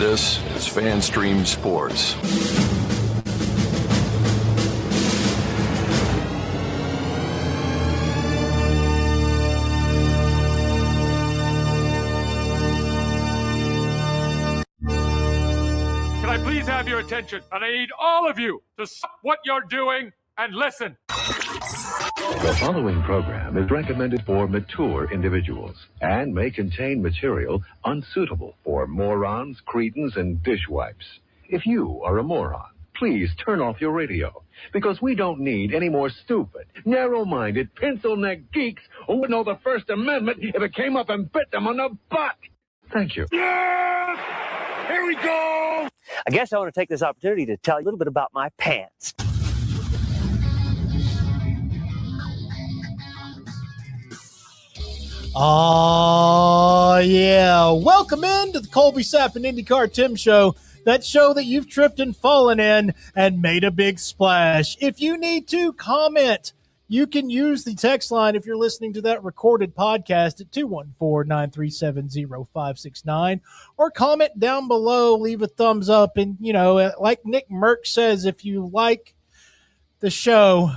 This is FanStream Sports. Can I please have your attention? And I need all of you to stop what you're doing and listen. The following program is recommended for mature individuals and may contain material unsuitable for morons, cretins, and dishwipes. If you are a moron, please turn off your radio, because we don't need any more stupid, narrow-minded, pencil-neck geeks who wouldn't know the First Amendment if it came up and bit them on the butt. Thank you. Yes! Here we go! I guess I want to take this opportunity to tell you a little bit about my pants. Oh, yeah. Welcome in to the Colby Sapp IndyCarTim show, that show that you've tripped and fallen in and made a big splash. If you need to comment, you can use the text line if you're listening to that recorded podcast at 214-937-0569, or comment down below, leave a thumbs up, and, you know, like Nick Merck says, if you like the show,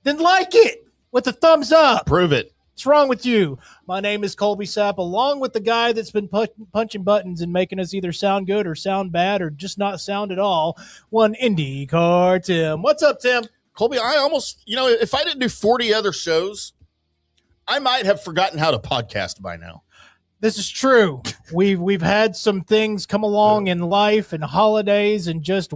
then like it with a thumbs up. Prove it. What's wrong with you? My name is Colby Sapp, along with the guy that's been punching buttons and making us either sound good or sound bad or just not sound at all, one IndyCarTim. What's up, Tim? Colby, I almost, if I didn't do 40 other shows, I might have forgotten how to podcast by now. This is true. We've had some things come along in life and holidays and just,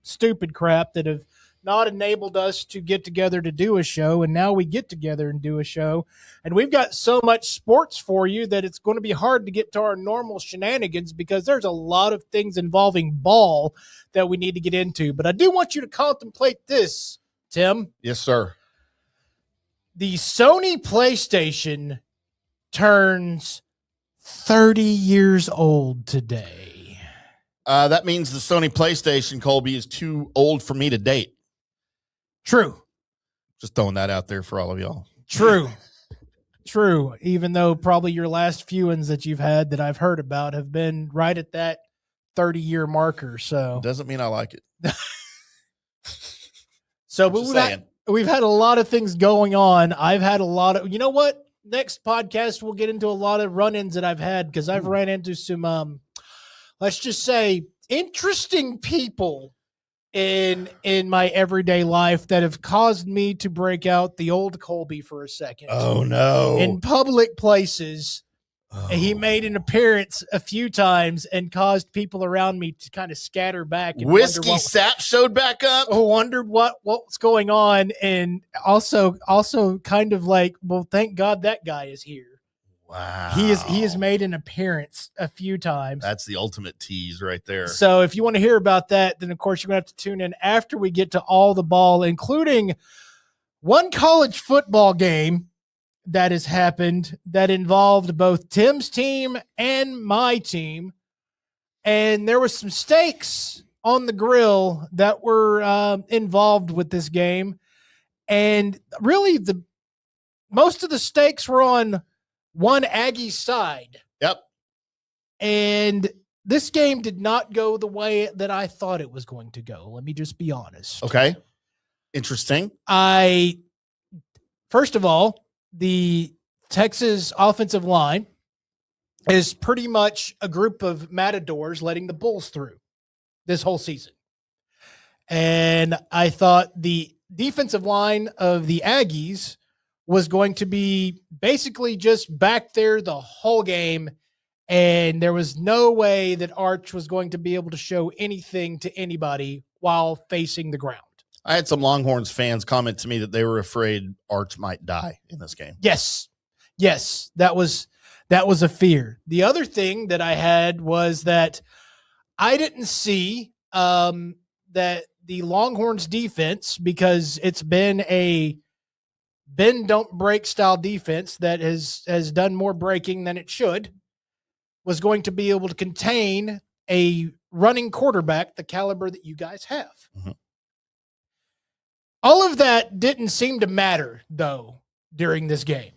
stupid crap that have not enabled us to get together to do a show, and now we get together and do a show, and we've got so much sports for you that it's going to be hard to get to our normal shenanigans because there's a lot of things involving ball that we need to get into. But I do want you to contemplate this, Tim. Yes, sir. The Sony PlayStation turns 30 years old today. That means the Sony PlayStation, Colby, is too old for me to date. True. Just throwing that out there for all of y'all. True. True. Even though probably your last few ones that you've had that I've heard about have been right at that 30-year marker. So doesn't mean I like it. So we've had a lot of things going on. I've had a lot of, you know what? Next podcast, we'll get into a lot of run-ins that I've had because I've ran into some, let's just say, interesting people in my everyday life that have caused me to break out the old Colby for a second. Oh, no. In public places. Oh. He made an appearance a few times and caused people around me to kind of scatter back. And Whiskey Sapp showed back up. Wondered what's going on, and also kind of like, well, thank God that guy is here. Wow. He has made an appearance a few times. That's the ultimate tease right there. So if you want to hear about that, then of course you're going to have to tune in after we get to all the ball, including one college football game that has happened that involved both Tim's team and my team. And there was some stakes on the grill that were involved with this game. And really most of the stakes were on one Aggie side. Yep. And this game did not go the way that I thought it was going to go. Let me just be honest. Okay. Interesting. First of all, the Texas offensive line is pretty much a group of matadors letting the Bulls through this whole season. And I thought the defensive line of the Aggies was going to be basically just back there the whole game, and there was no way that Arch was going to be able to show anything to anybody while facing the ground. I had some Longhorns fans comment to me that they were afraid Arch might die in this game. Yes, that was a fear. The other thing that I had was that I didn't see that the Longhorns defense, because it's been a bend don't break style defense that has done more breaking than it should, was going to be able to contain a running quarterback the caliber that you guys have. Mm-hmm. All of that didn't seem to matter, though, during this game.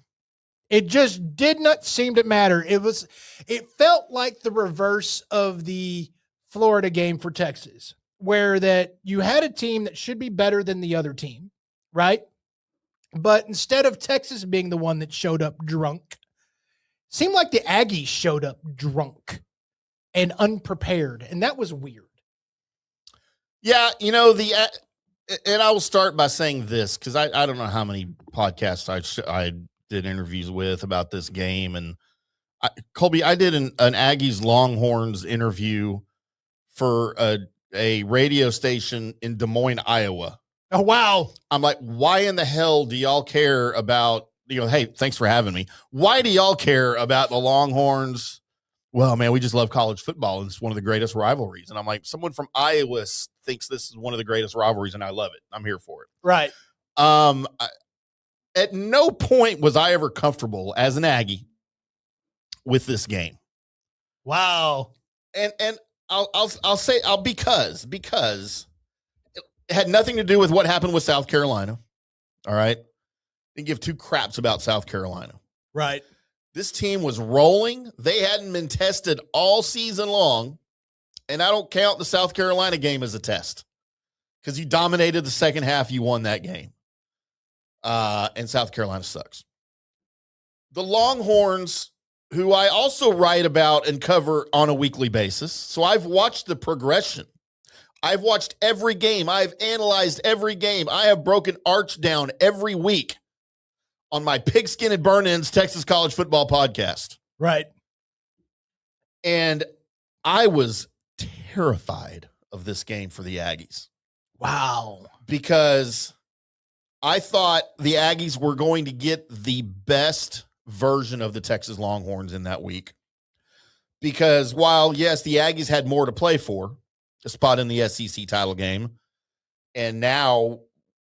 It just did not seem to matter. It felt like the reverse of the Florida game for Texas, where that you had a team that should be better than the other team, right? But instead of Texas being the one that showed up drunk, seemed like the Aggies showed up drunk and unprepared, and that was weird. Yeah, and I will start by saying this, because I don't know how many podcasts I did interviews with about this game. And Colby, I did an Aggies Longhorns interview for a radio station in Des Moines, Iowa. Oh, wow. I'm like, why in the hell do y'all care about, hey, thanks for having me. Why do y'all care about the Longhorns? Well, man, we just love college football, and it's one of the greatest rivalries. And I'm like, someone from Iowa thinks this is one of the greatest rivalries, and I love it. I'm here for it. Right. At no point was I ever comfortable as an Aggie with this game. Wow. And I'll say because it had nothing to do with what happened with South Carolina. All right. Didn't give two craps about South Carolina. Right. This team was rolling. They hadn't been tested all season long. And I don't count the South Carolina game as a test, because you dominated the second half. You won that game. And South Carolina sucks. The Longhorns, who I also write about and cover on a weekly basis. So I've watched the progression. I've watched every game. I've analyzed every game. I have broken Arch down every week on my Pigskin and Burn-Ins Texas College Football podcast. Right. And I was terrified of this game for the Aggies. Wow. Because I thought the Aggies were going to get the best version of the Texas Longhorns in that week. Because while, yes, the Aggies had more to play for, a spot in the SEC title game, and now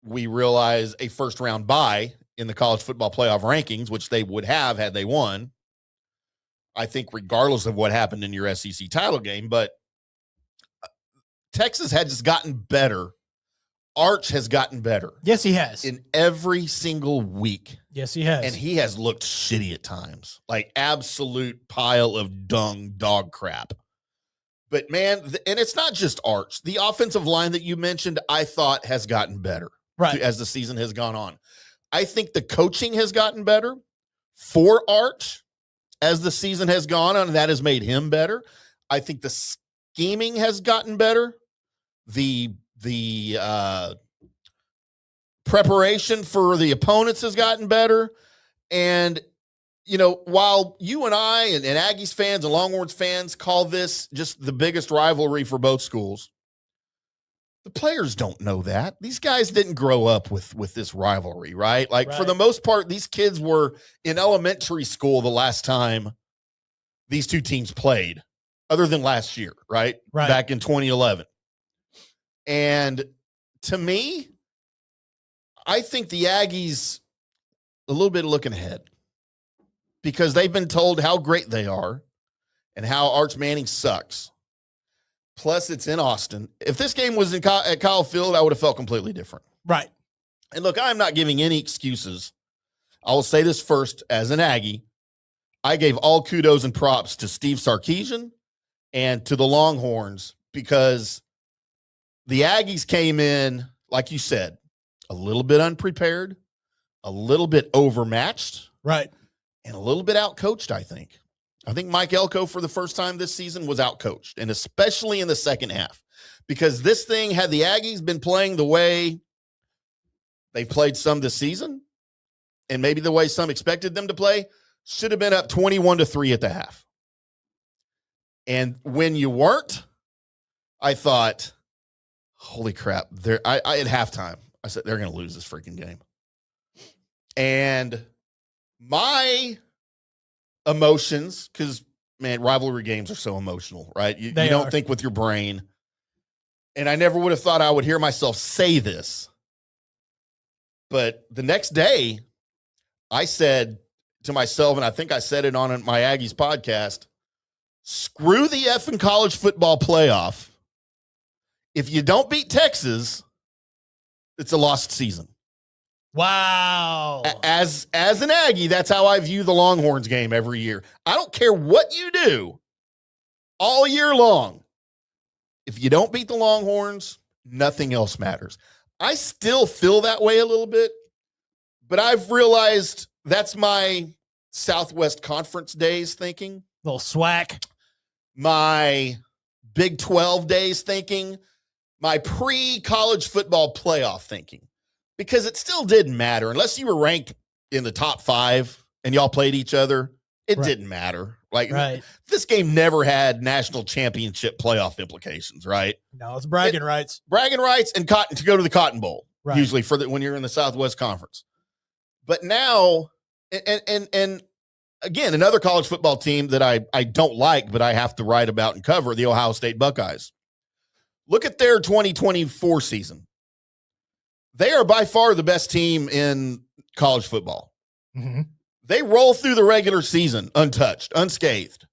we realize a first-round bye in the college football playoff rankings, which they would have had they won, I think, regardless of what happened in your SEC title game. But Texas had just gotten better. Arch has gotten better. Yes, he has. In every single week. Yes, he has. And he has looked shitty at times, like absolute pile of dog crap. But, man, and it's not just Arch. The offensive line that you mentioned, I thought, has gotten better as the season has gone on. I think the coaching has gotten better for Arch as the season has gone on, and that has made him better. I think the scheming has gotten better. The preparation for the opponents has gotten better. And, while you and I and Aggies fans and Longhorns fans call this just the biggest rivalry for both schools, the players don't know that. These guys didn't grow up with this rivalry, right? For the most part, these kids were in elementary school the last time these two teams played, other than last year, right? Back in 2011. And to me, I think the Aggies a little bit looking ahead, because they've been told how great they are and how Arch Manning sucks. Plus, it's in Austin. If this game was at Kyle Field, I would have felt completely different. Right. And look, I'm not giving any excuses. I will say this first, as an Aggie, I gave all kudos and props to Steve Sarkisian and to the Longhorns, because the Aggies came in, like you said, a little bit unprepared, a little bit overmatched. Right. And a little bit outcoached, I think. I think Mike Elko, for the first time this season, was outcoached, and especially in the second half, because this thing, had the Aggies been playing the way they've played some this season, and maybe the way some expected them to play, should have been up 21-3 at the half. And when you weren't, I thought, holy crap, at halftime, I said, they're going to lose this freaking game. And my emotions, because, man, rivalry games are so emotional, right? You don't think with your brain. And I never would have thought I would hear myself say this. But the next day, I said to myself, and I think I said it on my Aggies podcast, screw the effing college football playoff. If you don't beat Texas, it's a lost season. Wow. As an Aggie, that's how I view the Longhorns game every year. I don't care what you do all year long. If you don't beat the Longhorns, nothing else matters. I still feel that way a little bit, but I've realized that's my Southwest Conference days thinking. Little swack. My Big 12 days thinking. My pre-college football playoff thinking. Because it still didn't matter. Unless you were ranked in the top 5 and y'all played each other, it didn't matter. Like, this game never had national championship playoff implications, right? No, it's bragging rights. Bragging rights and cotton to go to the Cotton Bowl, usually for when you're in the Southwest Conference. But now, and again, another college football team that I don't like, but I have to write about and cover, the Ohio State Buckeyes. Look at their 2024 season. They are by far the best team in college football. Mm-hmm. They roll through the regular season untouched, unscathed.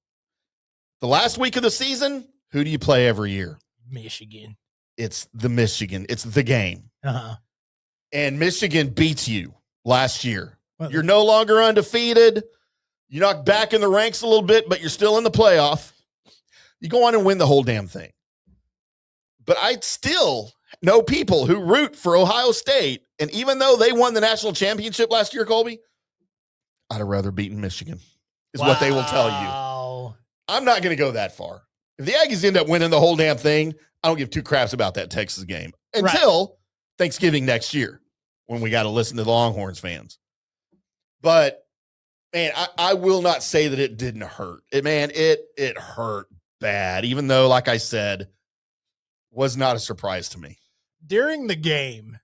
The last week of the season, who do you play every year? Michigan. It's the Michigan. It's the game. Uh-huh. And Michigan beats you last year. Well, you're no longer undefeated. You're knocked back in the ranks a little bit, but you're still in the playoff. You go on and win the whole damn thing. But I still know people who root for Ohio State, and even though they won the national championship last year, Colby, I'd have rather beaten Michigan, is what they will tell you. I'm not going to go that far. If the Aggies end up winning the whole damn thing, I don't give two craps about that Texas game until Thanksgiving next year when we got to listen to the Longhorns fans. But, man, I will not say that it didn't hurt. It hurt bad, even though, like I said, was not a surprise to me. During the game,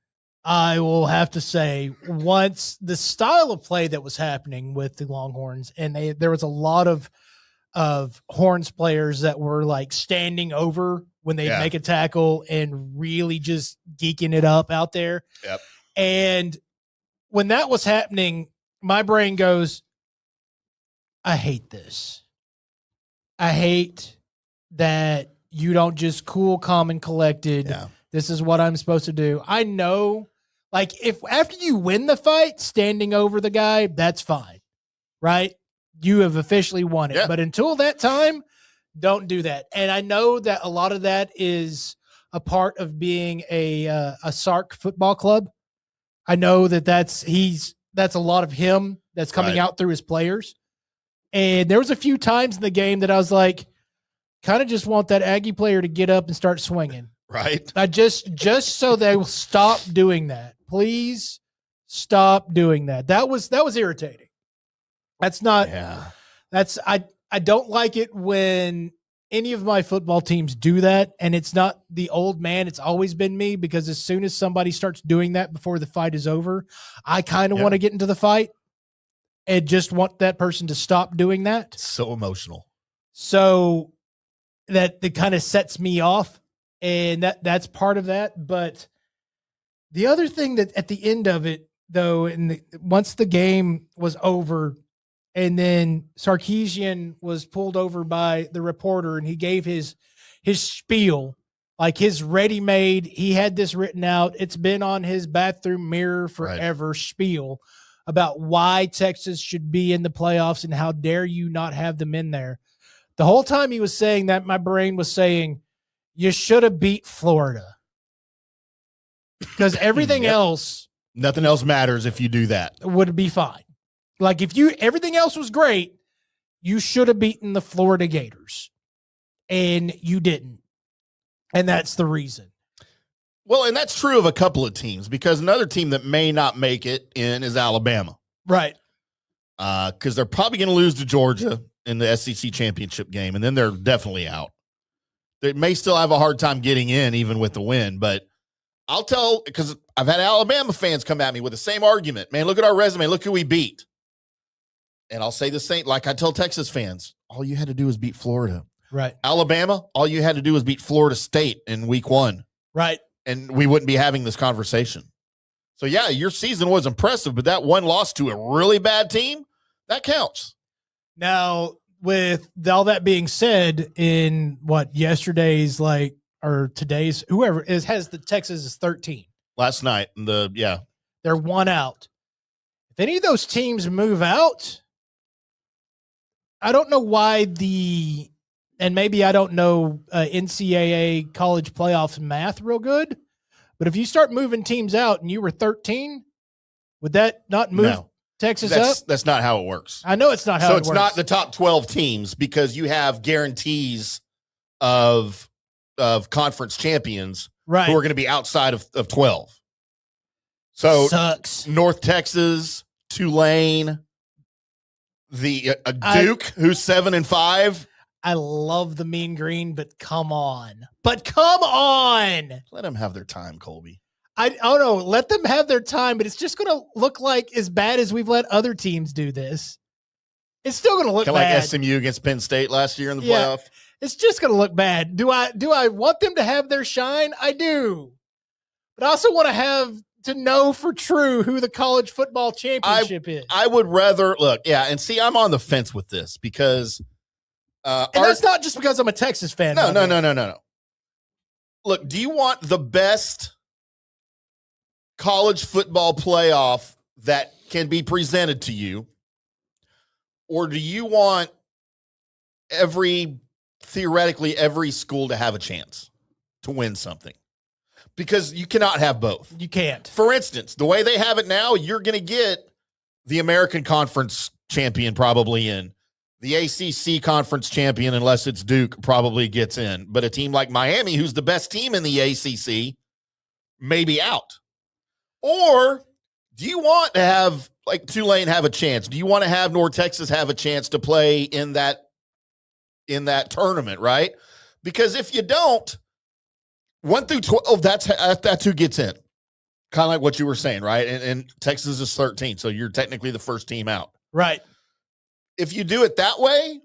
I will have to say, once the style of play that was happening with the Longhorns, and there was a lot of Horns players that were like standing over when they make a tackle and really just geeking it up out there. Yep. And when that was happening, my brain goes, I hate this. I hate that you don't just cool, calm, and collected. Yeah. This is what I'm supposed to do. I know, like, if after you win the fight, standing over the guy, that's fine, right? You have officially won it. Yeah. But until that time, don't do that. And I know that a lot of that is a part of being a Sark football club. I know that's a lot of him that's coming out through his players. And there was a few times in the game that I was like, kind of just want that Aggie player to get up and start swinging. Right. I just so they will stop doing that. Please stop doing that. That was irritating. That's not, I don't like it when any of my football teams do that. And it's not the old man. It's always been me, because as soon as somebody starts doing that before the fight is over, I kind of want to get into the fight and just want that person to stop doing that. So emotional. So that kind of sets me off. And that's part of that. But the other thing that at the end of it, though, once the game was over, and then Sarkisian was pulled over by the reporter, and he gave his spiel, like his ready-made, he had this written out, it's been on his bathroom mirror forever, spiel about why Texas should be in the playoffs and how dare you not have them in there. The whole time he was saying that, my brain was saying, you should have beat Florida, because everything else, nothing else matters if you do that, would be fine. Like if everything else was great, you should have beaten the Florida Gators, and you didn't. And that's the reason. Well, and that's true of a couple of teams, because another team that may not make it in is Alabama. Right. Because they're probably going to lose to Georgia in the SEC championship game, and then they're definitely out. They may still have a hard time getting in, even with the win. But I'll tell, because I've had Alabama fans come at me with the same argument. Man, look at our resume. Look who we beat. And I'll say the same, like I tell Texas fans, all you had to do was beat Florida. Right. Alabama, all you had to do was beat Florida State in week 1. Right. And we wouldn't be having this conversation. So, yeah, your season was impressive, but that one loss to a really bad team, that counts. Now, with all that being said, in yesterday's or today's, whoever has the Texas is 13 last night. They're 1 out. If any of those teams move out, I don't know why the and maybe I don't know NCAA college playoffs math real good, but if you start moving teams out and you were 13, would that not move Texas up? That's not how it works. I know it's not how it works. So it's not the top 12 teams because you have guarantees of conference champions who are going to be outside of 12. So sucks. North Texas, Tulane, the Duke, who's 7-5. I love the Mean Green, but come on. Let them have their time, Colby. Let them have their time, but it's just going to look like as bad as we've let other teams do this. It's still going to look bad. Like SMU against Penn State last year in the playoff. It's just going to look bad. Do I want them to have their shine? I do. But I also want to know for true who the college football championship is. I would rather and see, I'm on the fence with this because and that's not just because I'm a Texas fan. No. Look, do you want the best college football playoff that can be presented to you? Or do you want theoretically every school to have a chance to win something? Because you cannot have both. You can't. For instance, the way they have it now, you're going to get the American Conference champion probably in. The ACC Conference champion, unless it's Duke, probably gets in. But a team like Miami, who's the best team in the ACC, may be out. Or do you want to have, like, Tulane have a chance? Do you want to have North Texas have a chance to play in that tournament, right? Because if you don't, 1 through 12, that's who gets in. Kind of like what you were saying, right? And Texas is 13, so you're technically the first team out. Right. If you do it that way,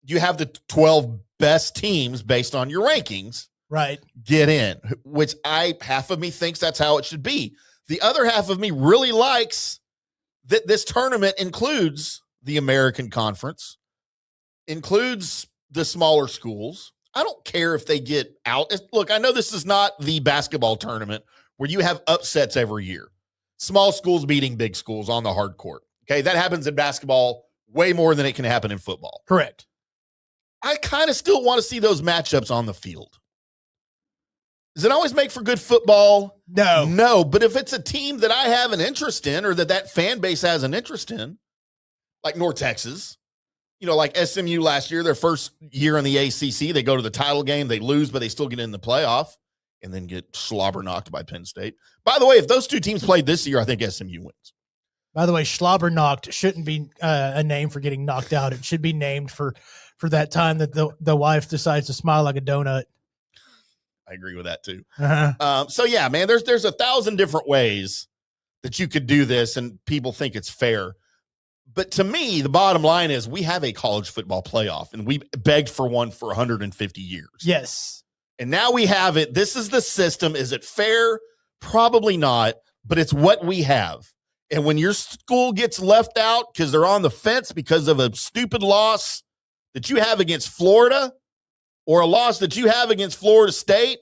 you have the 12 best teams based on your rankings. Right. Get in, which half of me thinks that's how it should be. The other half of me really likes that this tournament includes the American Conference, includes the smaller schools. I don't care if they get out. Look, I know this is not the basketball tournament where you have upsets every year. Small schools beating big schools on the hard court. Okay, that happens in basketball way more than it can happen in football. Correct. I kind of still want to see those matchups on the field. Does it always make for good football? No, but if it's a team that I have an interest in or that fan base has an interest in, like North Texas, like SMU last year, their first year in the ACC, they go to the title game, they lose, but they still get in the playoff and then get slobber knocked by Penn State. By the way, if those two teams played this year, I think SMU wins. By the way, slobber knocked shouldn't be a name for getting knocked out. It should be named for that time that the wife decides to smile like a donut. I agree with that too. Uh-huh. So yeah, man, there's 1,000 different ways that you could do this and people think it's fair. But to me, the bottom line is we have a college football playoff and we begged for one for 150 years. Yes. And now we have it. This is the system. Is it fair? Probably not, but it's what we have. And when your school gets left out because they're on the fence because of a stupid loss that you have against Florida or a loss that you have against Florida State,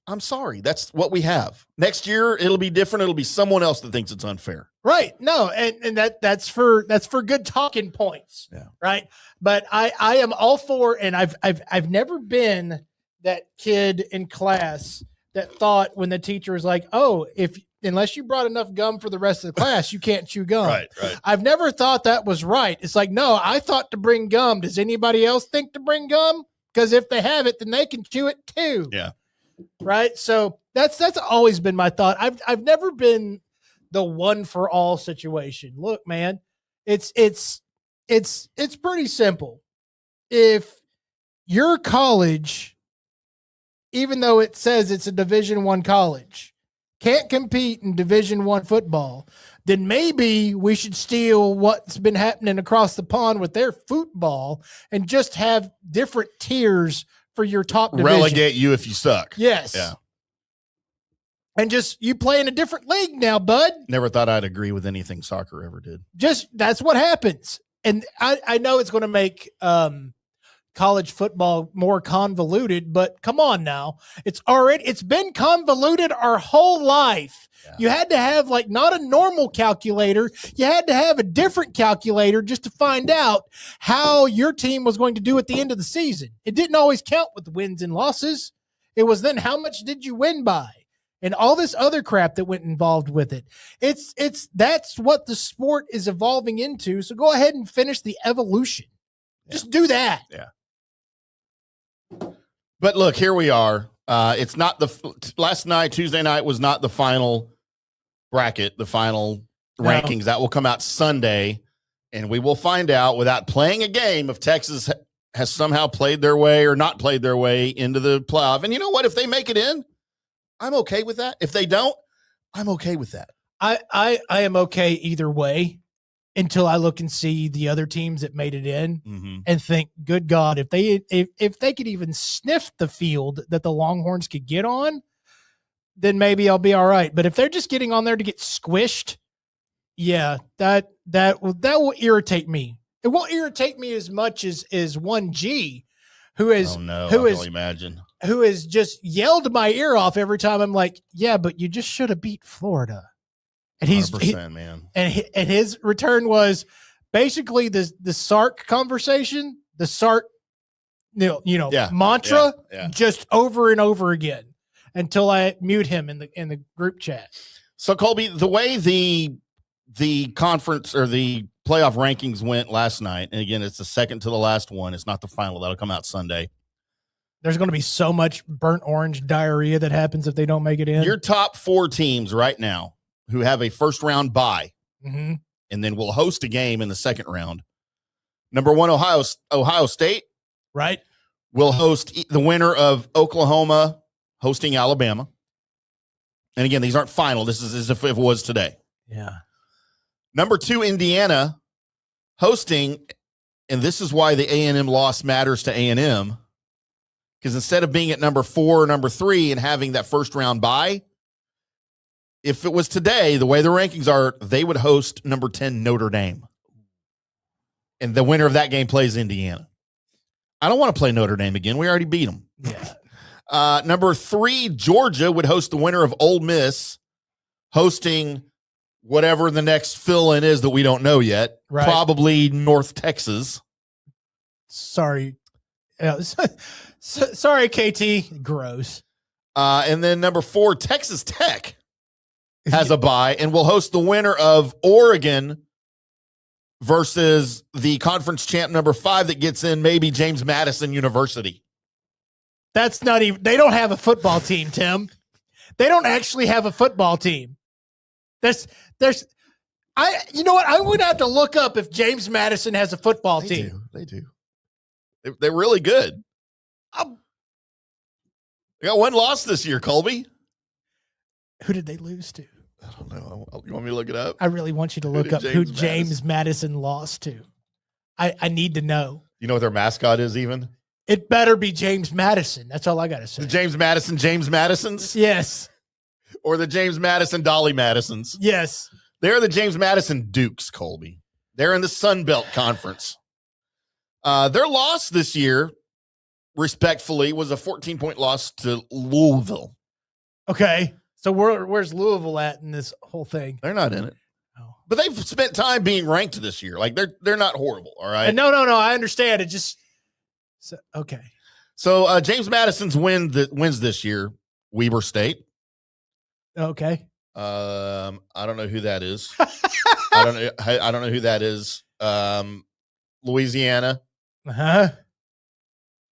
I'm sorry. That's what we have. Next year, it'll be different. It'll be someone else that thinks it's unfair. Right. No, and that's for good talking points. Yeah. Right. But I am all for, and I've never been that kid in class that thought when the teacher was like, oh, unless you brought enough gum for the rest of the class, you can't chew gum. Right. I've never thought that was right. It's like, no, I thought to bring gum. Does anybody else think to bring gum? Because if they have it, then they can chew it too. Yeah. Right. So that's always been my thought. I've never been the one for all situation. Look, man, it's pretty simple. If your college, even though it says it's a Division I college, can't compete in Division I football, then maybe we should steal what's been happening across the pond with their football and just have different tiers for your top division. Relegate you if you suck. Yes. Yeah. And just you play in a different league now, bud. Never thought I'd agree with anything soccer ever did. Just that's what happens. And I know it's going to make college football more convoluted, but come on now. It's been convoluted our whole life. Yeah. You had to have like not a normal calculator. You had to have a different calculator just to find out how your team was going to do at the end of the season. It didn't always count with the wins and losses. It was then how much did you win by? And all this other crap that went involved with it. That's what the sport is evolving into. So go ahead and finish the evolution. Yeah. Just do that. Yeah. But look, here we are. It's not last night, Tuesday night was not the final bracket, the final rankings. That will come out Sunday, and we will find out without playing a game if Texas has somehow played their way or not played their way into the playoff. And you know what? If they make it in, I'm okay with that. If they don't, I'm okay with that. I am okay either way until I look and see the other teams that made it in and think, good God, if they could even sniff the field that the Longhorns could get on, then maybe I'll be all right. But if they're just getting on there to get squished, yeah, that will irritate me. It won't irritate me as much as 1G, who has just yelled my ear off every time I'm like, yeah, but you just should have beat Florida. And man. And his return was basically the Sark conversation, the Sark, mantra, just over and over again until I mute him in the group chat. So Colby, the way the conference or the playoff rankings went last night, and again, it's the second to the last one. It's not the final. That'll come out Sunday. There's going to be so much burnt orange diarrhea that happens if they don't make it in. Your top 4 teams right now who have a first round bye, and then will host a game in the second round. Number 1, Ohio State, right, will host the winner of Oklahoma hosting Alabama. And again, these aren't final. This is as if it was today. Yeah. Number 2, Indiana hosting, and this is why the A&M loss matters to A&M, because instead of being at number 4 or number 3 and having that first round bye, if it was today, the way the rankings are, they would host number 10 Notre Dame. And the winner of that game plays Indiana. I don't want to play Notre Dame again. We already beat them. Yeah. Number 3, Georgia would host the winner of Ole Miss, hosting whatever the next fill-in is that we don't know yet. Right. Probably North Texas. Sorry. Sorry, KT. Gross. And then number 4, Texas Tech has a bye and will host the winner of Oregon versus the conference champ number 5 that gets in, maybe James Madison University. That's not even, they don't have a football team, Tim. They don't actually have a football team. You know what? I would have to look up if James Madison has a football team. They do. They're really good. They got 1 loss this year, Colby. Who did they lose to? I don't know. You want me to look it up? I really want you to look up who James Madison lost to. I need to know. You know what their mascot is even? It better be James Madison. That's all I got to say. The James Madisons? Yes. Or the James Madison Dolly Madisons? Yes. They're the James Madison Dukes, Colby. They're in the Sun Belt Conference. Their loss this year, respectfully, was a 14-point loss to Louisville. Okay. So where's Louisville at in this whole thing? They're not in it. Oh. But they've spent time being ranked this year. Like they're not horrible, all right? No. I understand. It just okay. So James Madison's wins this year, Weber State. Okay. I don't know who that is. I don't know who that is. Louisiana. Uh-huh.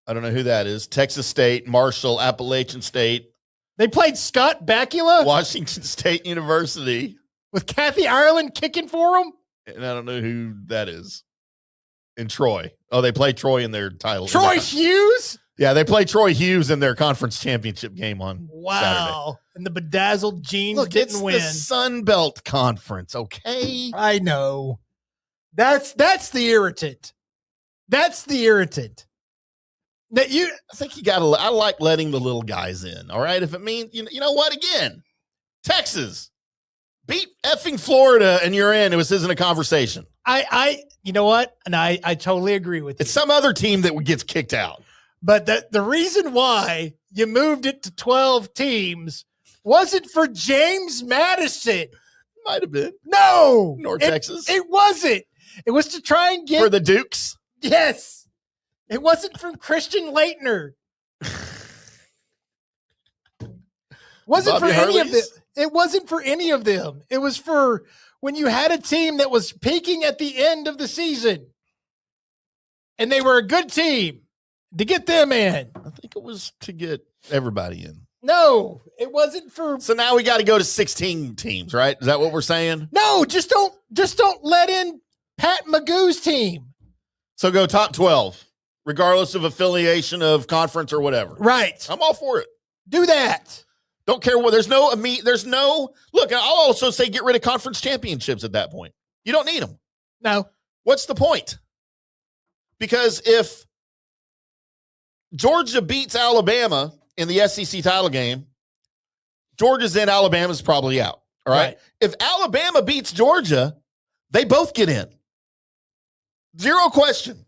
I don't know who that is. Texas State, Marshall, Appalachian State. They played Scott Bakula? Washington State University. With Kathy Ireland kicking for them? And I don't know who that is. And Troy. Oh, they play Troy in their title. Troy Hughes? Yeah, they play Troy Hughes in their conference championship game on Saturday. And the bedazzled jeans didn't win. It's the Sun Belt Conference, okay? I know. That's the irritant. That's the irritant. That I think you got to. I like letting the little guys in. All right, if it means you know what? Again, Texas beat effing Florida, and you're in. This isn't a conversation. you know what? And I totally agree with you. It's some other team that gets kicked out. But the reason why you moved it to 12 teams wasn't for James Madison. Might have been. No. North Texas. It wasn't. It was to try and get. For the Dukes? Yes. It wasn't from Christian Leitner. Wasn't Bobby for any of them. Hurley's? It wasn't for any of them. It was for when you had a team that was peaking at the end of the season. And they were a good team to get them in. I think it was to get everybody in. No, it wasn't for. So now we got to go to 16 teams, right? Is that what we're saying? No, just don't let in Pat Magoo's team. So go top 12, regardless of affiliation of conference or whatever. Right. I'm all for it. Do that. Don't care what. There's no look, I'll also say get rid of conference championships at that point. You don't need them. No. What's the point? Because if Georgia beats Alabama in the SEC title game, Georgia's in, Alabama's probably out. All right. If Alabama beats Georgia, they both get in. Zero question.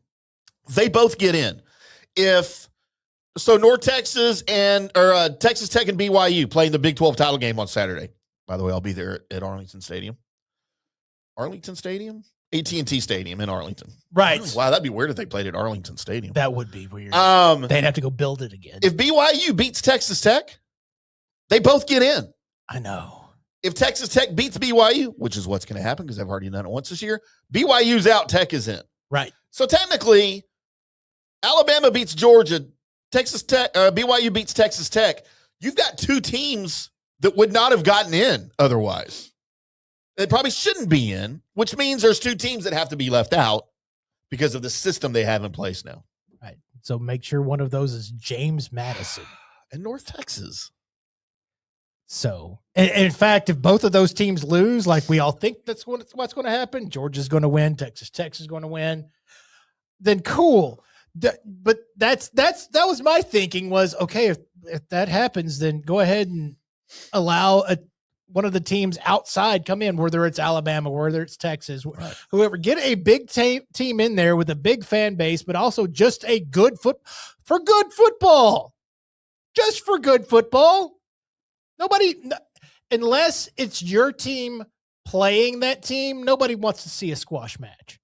They both get in. So North Texas or Texas Tech and BYU playing the Big 12 title game on Saturday. By the way, I'll be there at Arlington Stadium. Arlington Stadium? AT&T Stadium in Arlington. Right. Wow, that'd be weird if they played at Arlington Stadium. That would be weird. They'd have to go build it again. If BYU beats Texas Tech, they both get in. I know. If Texas Tech beats BYU, which is what's going to happen because I've already done it once this year, BYU's out, Tech is in. Right. So technically, Alabama beats Georgia, Texas Tech, BYU beats Texas Tech. You've got two teams that would not have gotten in otherwise. They probably shouldn't be in, which means there's two teams that have to be left out because of the system they have in place now. Right. So make sure one of those is James Madison. And North Texas. So, and in fact, if both of those teams lose, like we all think that's what's going to happen, Georgia's going to win, Texas Tech is going to win, then cool. But that was my thinking was, okay, if that happens, then go ahead and allow one of the teams outside come in, whether it's Alabama, whether it's Texas, right. Whoever, get a big team in there with a big fan base, but also just a good football. Just for good football. Nobody, unless it's your team playing that team, nobody wants to see a squash match.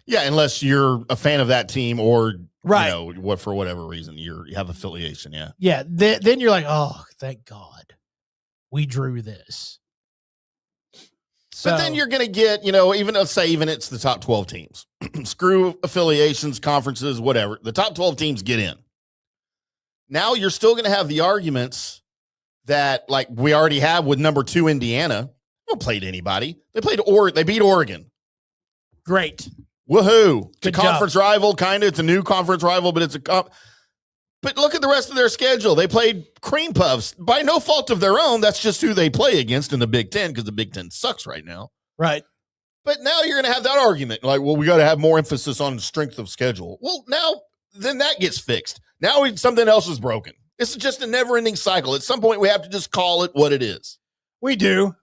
Yeah, unless you're a fan of that team or, right. What for whatever reason you have affiliation. Yeah. Yeah. Then you're like, oh, thank God we drew this. So, but then you're going to get, even it's the top 12 teams. Screw affiliations, conferences, whatever. The top 12 teams get in. Now you're still going to have the arguments that, like we already have with number 2 Indiana. They don't play to anybody. They beat Oregon. Great. Woohoo. It's Good a conference job. rival, kind of. It's a new conference rival, but it's but look at the rest of their schedule. They played Cream Puffs by no fault of their own. That's just who they play against in the Big Ten because the Big Ten sucks right now. Right. But now you're going to have that argument. Like, well, we got to have more emphasis on strength of schedule. Well, then that gets fixed. Now something else is broken. It's just a never-ending cycle. At some point, we have to just call it what it is. We do.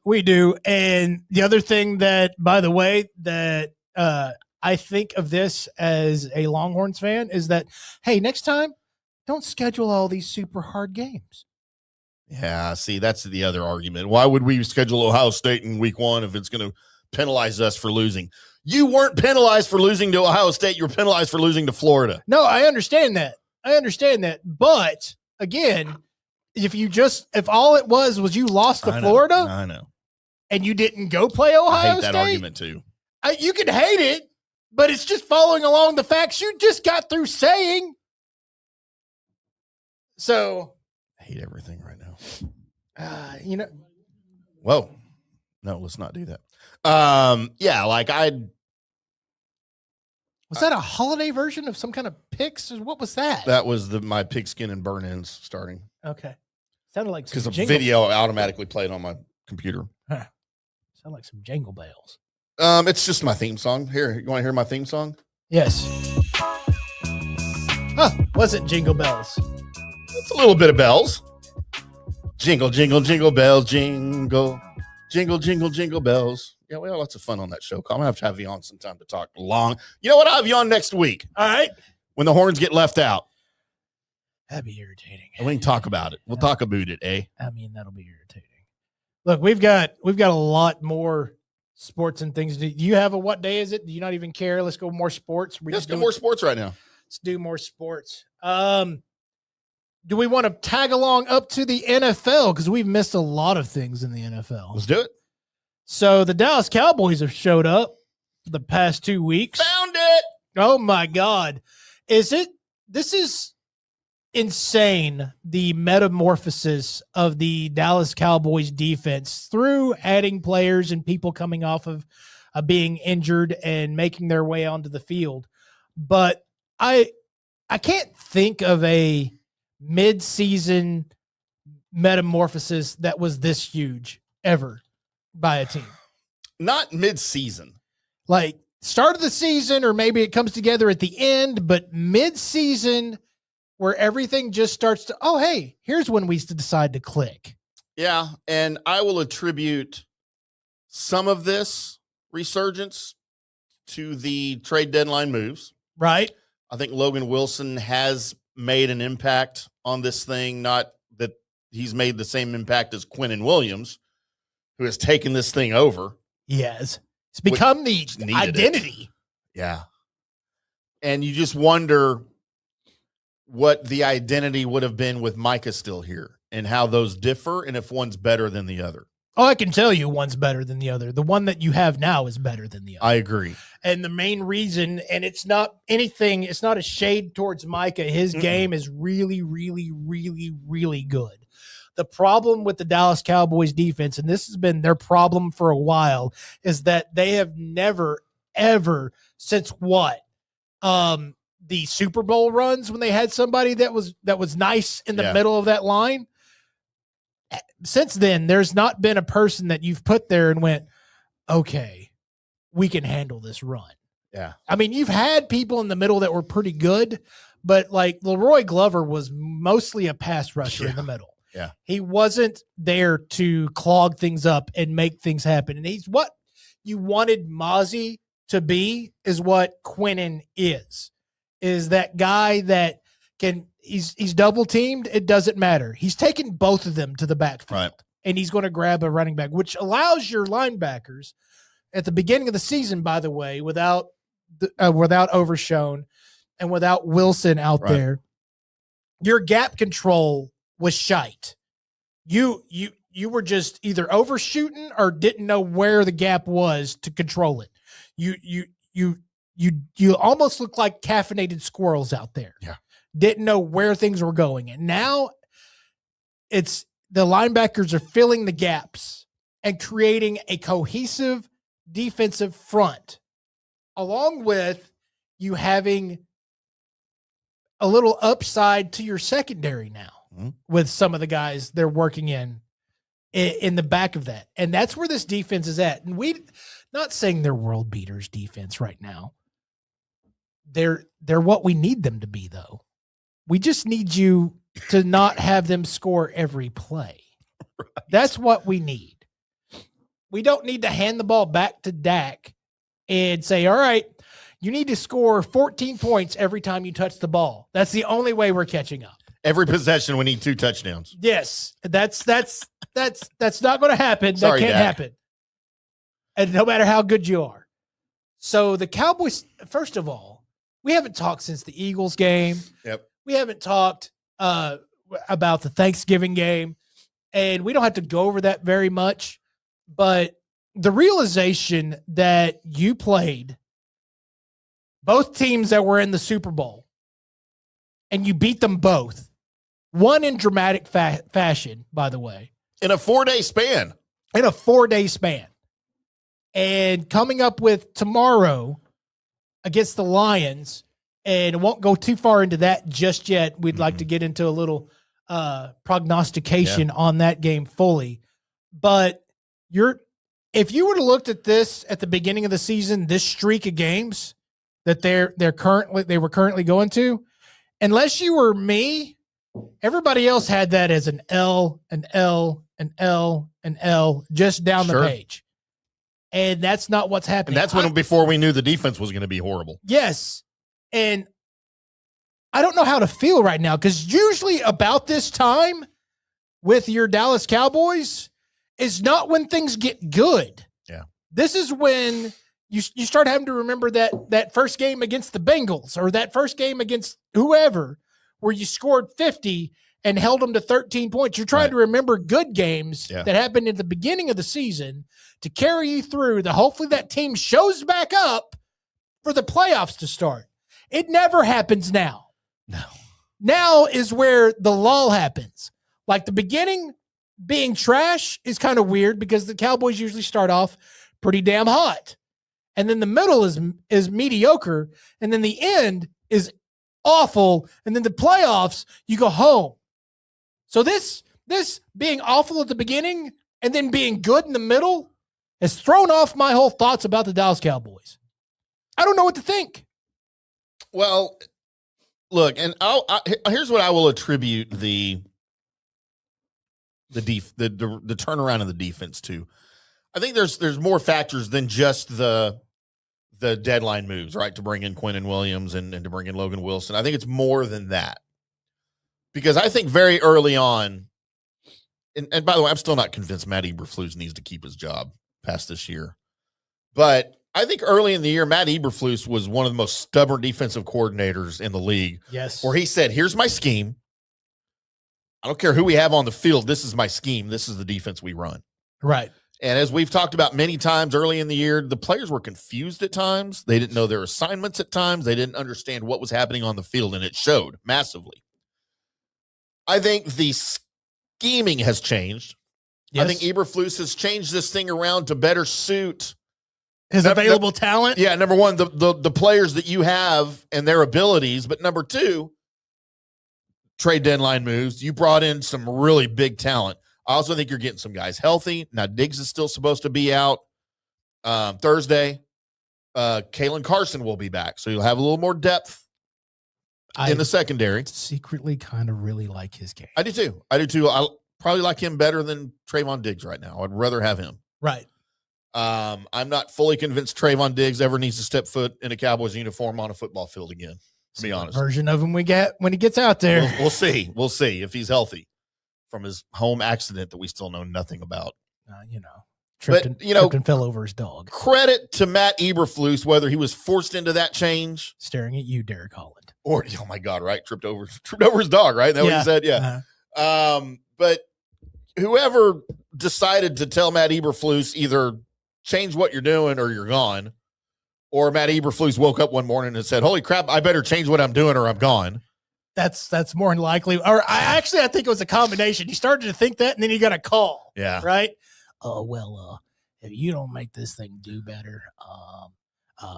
And the other thing that, by the way, that I think of this as a Longhorns fan is that, hey, next time, don't schedule all these super hard games. Yeah, see, that's the other argument. Why would we schedule Ohio State in week 1 if it's going to penalize us for losing? You weren't penalized for losing to Ohio State. You were penalized for losing to Florida. No, I understand that. But again, if all it was you lost to Florida, I know, and you didn't go play Ohio State. I hate that argument too. You can hate it, but it's just following along the facts you just got through saying. So I hate everything right now. Whoa, no, let's not do that. Yeah, like was that a holiday version of some kind of picks? Or what was that? That was my pigskin and burn ends starting. Okay. Sounded like because the video automatically played on my computer. Huh. Sound like some Jingle Bells. It's just my theme song. Here, you want to hear my theme song? Yes. Wasn't Jingle Bells. It's a little bit of bells. Jingle, jingle, jingle bells, jingle. Jingle, jingle, jingle bells. Yeah, we had lots of fun on that show. I'm gonna have to have you on sometime to talk long. You know what? I'll have you on next week. All right. When the horns get left out. That'd be irritating. And we can talk about it. We'll talk about it, eh? I mean, that'll be irritating. Look, we've got a lot more sports and things. Do you have a, what day is it? Do you not even care? Let's go more sports. Let's go more sports right now. Let's do more sports. Do we want to tag along up to the NFL? Because we've missed a lot of things in the NFL. Let's do it. So the Dallas Cowboys have showed up the past 2 weeks. Found it. Oh my God. This is insane. The metamorphosis of the Dallas Cowboys defense through adding players and people coming off of being injured and making their way onto the field. But I can't think of a mid-season metamorphosis that was this huge ever by a team. Not mid-season. Like start of the season, or maybe it comes together at the end, but mid-season where everything just starts to, oh, hey, here's when we decide to click. Yeah, and I will attribute some of this resurgence to the trade deadline moves. Right. I think Logan Wilson has made an impact on this thing, not that he's made the same impact as Quinnen Williams, who has taken this thing over. Yes. It's become the identity. Yeah. And you just wonder what the identity would have been with Micah still here and how those differ and if one's better than the other. Oh, I can tell you one's better than the other. The one that you have now is better than the other. I agree. And the main reason, and it's not anything, it's not a shade towards Micah. His game is really, really, really, really good. The problem with the Dallas Cowboys defense, and this has been their problem for a while, is that they have never, ever, since what? The Super Bowl runs when they had somebody that was nice in the middle of that line. Since then, there's not been a person that you've put there and went, okay, we can handle this run. Yeah. I mean, you've had people in the middle that were pretty good, but like Leroy Glover was mostly a pass rusher in the middle. Yeah. He wasn't there to clog things up and make things happen. And he's what you wanted Mozzie to be is what Quinnen is that guy that can, he's double teamed. It doesn't matter. He's taken both of them to the backfield, right, and he's going to grab a running back, which allows your linebackers at the beginning of the season, by the way, without Overshone and without Wilson out there, your gap control was shite. You were just either overshooting or didn't know where the gap was to control it. You almost look like caffeinated squirrels out there. Yeah. Didn't know where things were going. And now it's the linebackers are filling the gaps and creating a cohesive defensive front, along with you having a little upside to your secondary now with some of the guys they're working in the back of that. And that's where this defense is at. And we not saying they're world beaters defense right now. They're what we need them to be, though. We just need you to not have them score every play. Right. That's what we need. We don't need to hand the ball back to Dak and say, all right, you need to score 14 points every time you touch the ball. That's the only way we're catching up. Every possession, we need 2 touchdowns. Yes, that's not going to happen. Sorry, that can't Dak. happen. And no matter how good you are. So the Cowboys, first of all, we haven't talked since the Eagles game. Yep. We haven't talked about the Thanksgiving game, and we don't have to go over that very much. But the realization that you played both teams that were in the Super Bowl and you beat them both, one in dramatic fashion, by the way. In a 4-day span. In a 4-day span. And coming up with tomorrow against the Lions, and won't go too far into that just yet. We'd like to get into a little prognostication on that game fully. But if you would have looked at this at the beginning of the season, this streak of games that they were currently going to, unless you were me, everybody else had that as an L, an L, an L, an L, just down the page. And that's not what's happening. And that's when before we knew the defense was going to be horrible. Yes. And I don't know how to feel right now, because usually about this time with your Dallas Cowboys is not when things get good. Yeah. This is when you start having to remember that first game against the Bengals or that first game against whoever where you scored 50 and held them to 13 points. You're trying to remember good games that happened at the beginning of the season to carry you through hopefully that team shows back up for the playoffs to start. It never happens now. No. Now is where the lull happens. Like the beginning being trash is kind of weird because the Cowboys usually start off pretty damn hot. And then the middle is mediocre. And then the end is awful. And then the playoffs, you go home. So this being awful at the beginning and then being good in the middle has thrown off my whole thoughts about the Dallas Cowboys. I don't know what to think. Well, look, and here's what I will attribute the turnaround of the defense to. I think there's more factors than just the deadline moves, right? To bring in Quentin Williams and to bring in Logan Wilson. I think it's more than that. Because I think very early on, and by the way, I'm still not convinced Matt Eberflus needs to keep his job past this year. But I think early in the year, Matt Eberflus was one of the most stubborn defensive coordinators in the league. Yes. Where he said, here's my scheme. I don't care who we have on the field. This is my scheme. This is the defense we run. Right. And as we've talked about many times early in the year, the players were confused at times. They didn't know their assignments at times. They didn't understand what was happening on the field, and it showed massively. I think the scheming has changed. Yes. I think Eberflus has changed this thing around to better suit his available talent. Yeah, number one, the players that you have and their abilities. But number two, trade deadline moves. You brought in some really big talent. I also think you're getting some guys healthy. Now, Diggs is still supposed to be out Thursday. Kalen Carson will be back. So you'll have a little more depth in the secondary. Secretly kind of really like his game. I do too. I probably like him better than Trayvon Diggs right now. I'd rather have him. Right. I'm not fully convinced Trayvon Diggs ever needs to step foot in a Cowboys uniform on a football field again, to be honest. Version of him we get when he gets out there. We'll see. We'll see if he's healthy from his home accident that we still know nothing about. Tripped and fell over his dog. Credit to Matt Eberflus, whether he was forced into that change. Staring at you, Derek Holland. Or, oh my God, right? Tripped over his dog, right? That what you said? Yeah. But whoever decided to tell Matt Eberflus either change what you're doing or you're gone, or Matt Eberflus woke up one morning and said, holy crap, I better change what I'm doing or I'm gone. That's more than likely. Or I think it was a combination. He started to think that, and then he got a call. Yeah. Right? If you don't make this thing do better,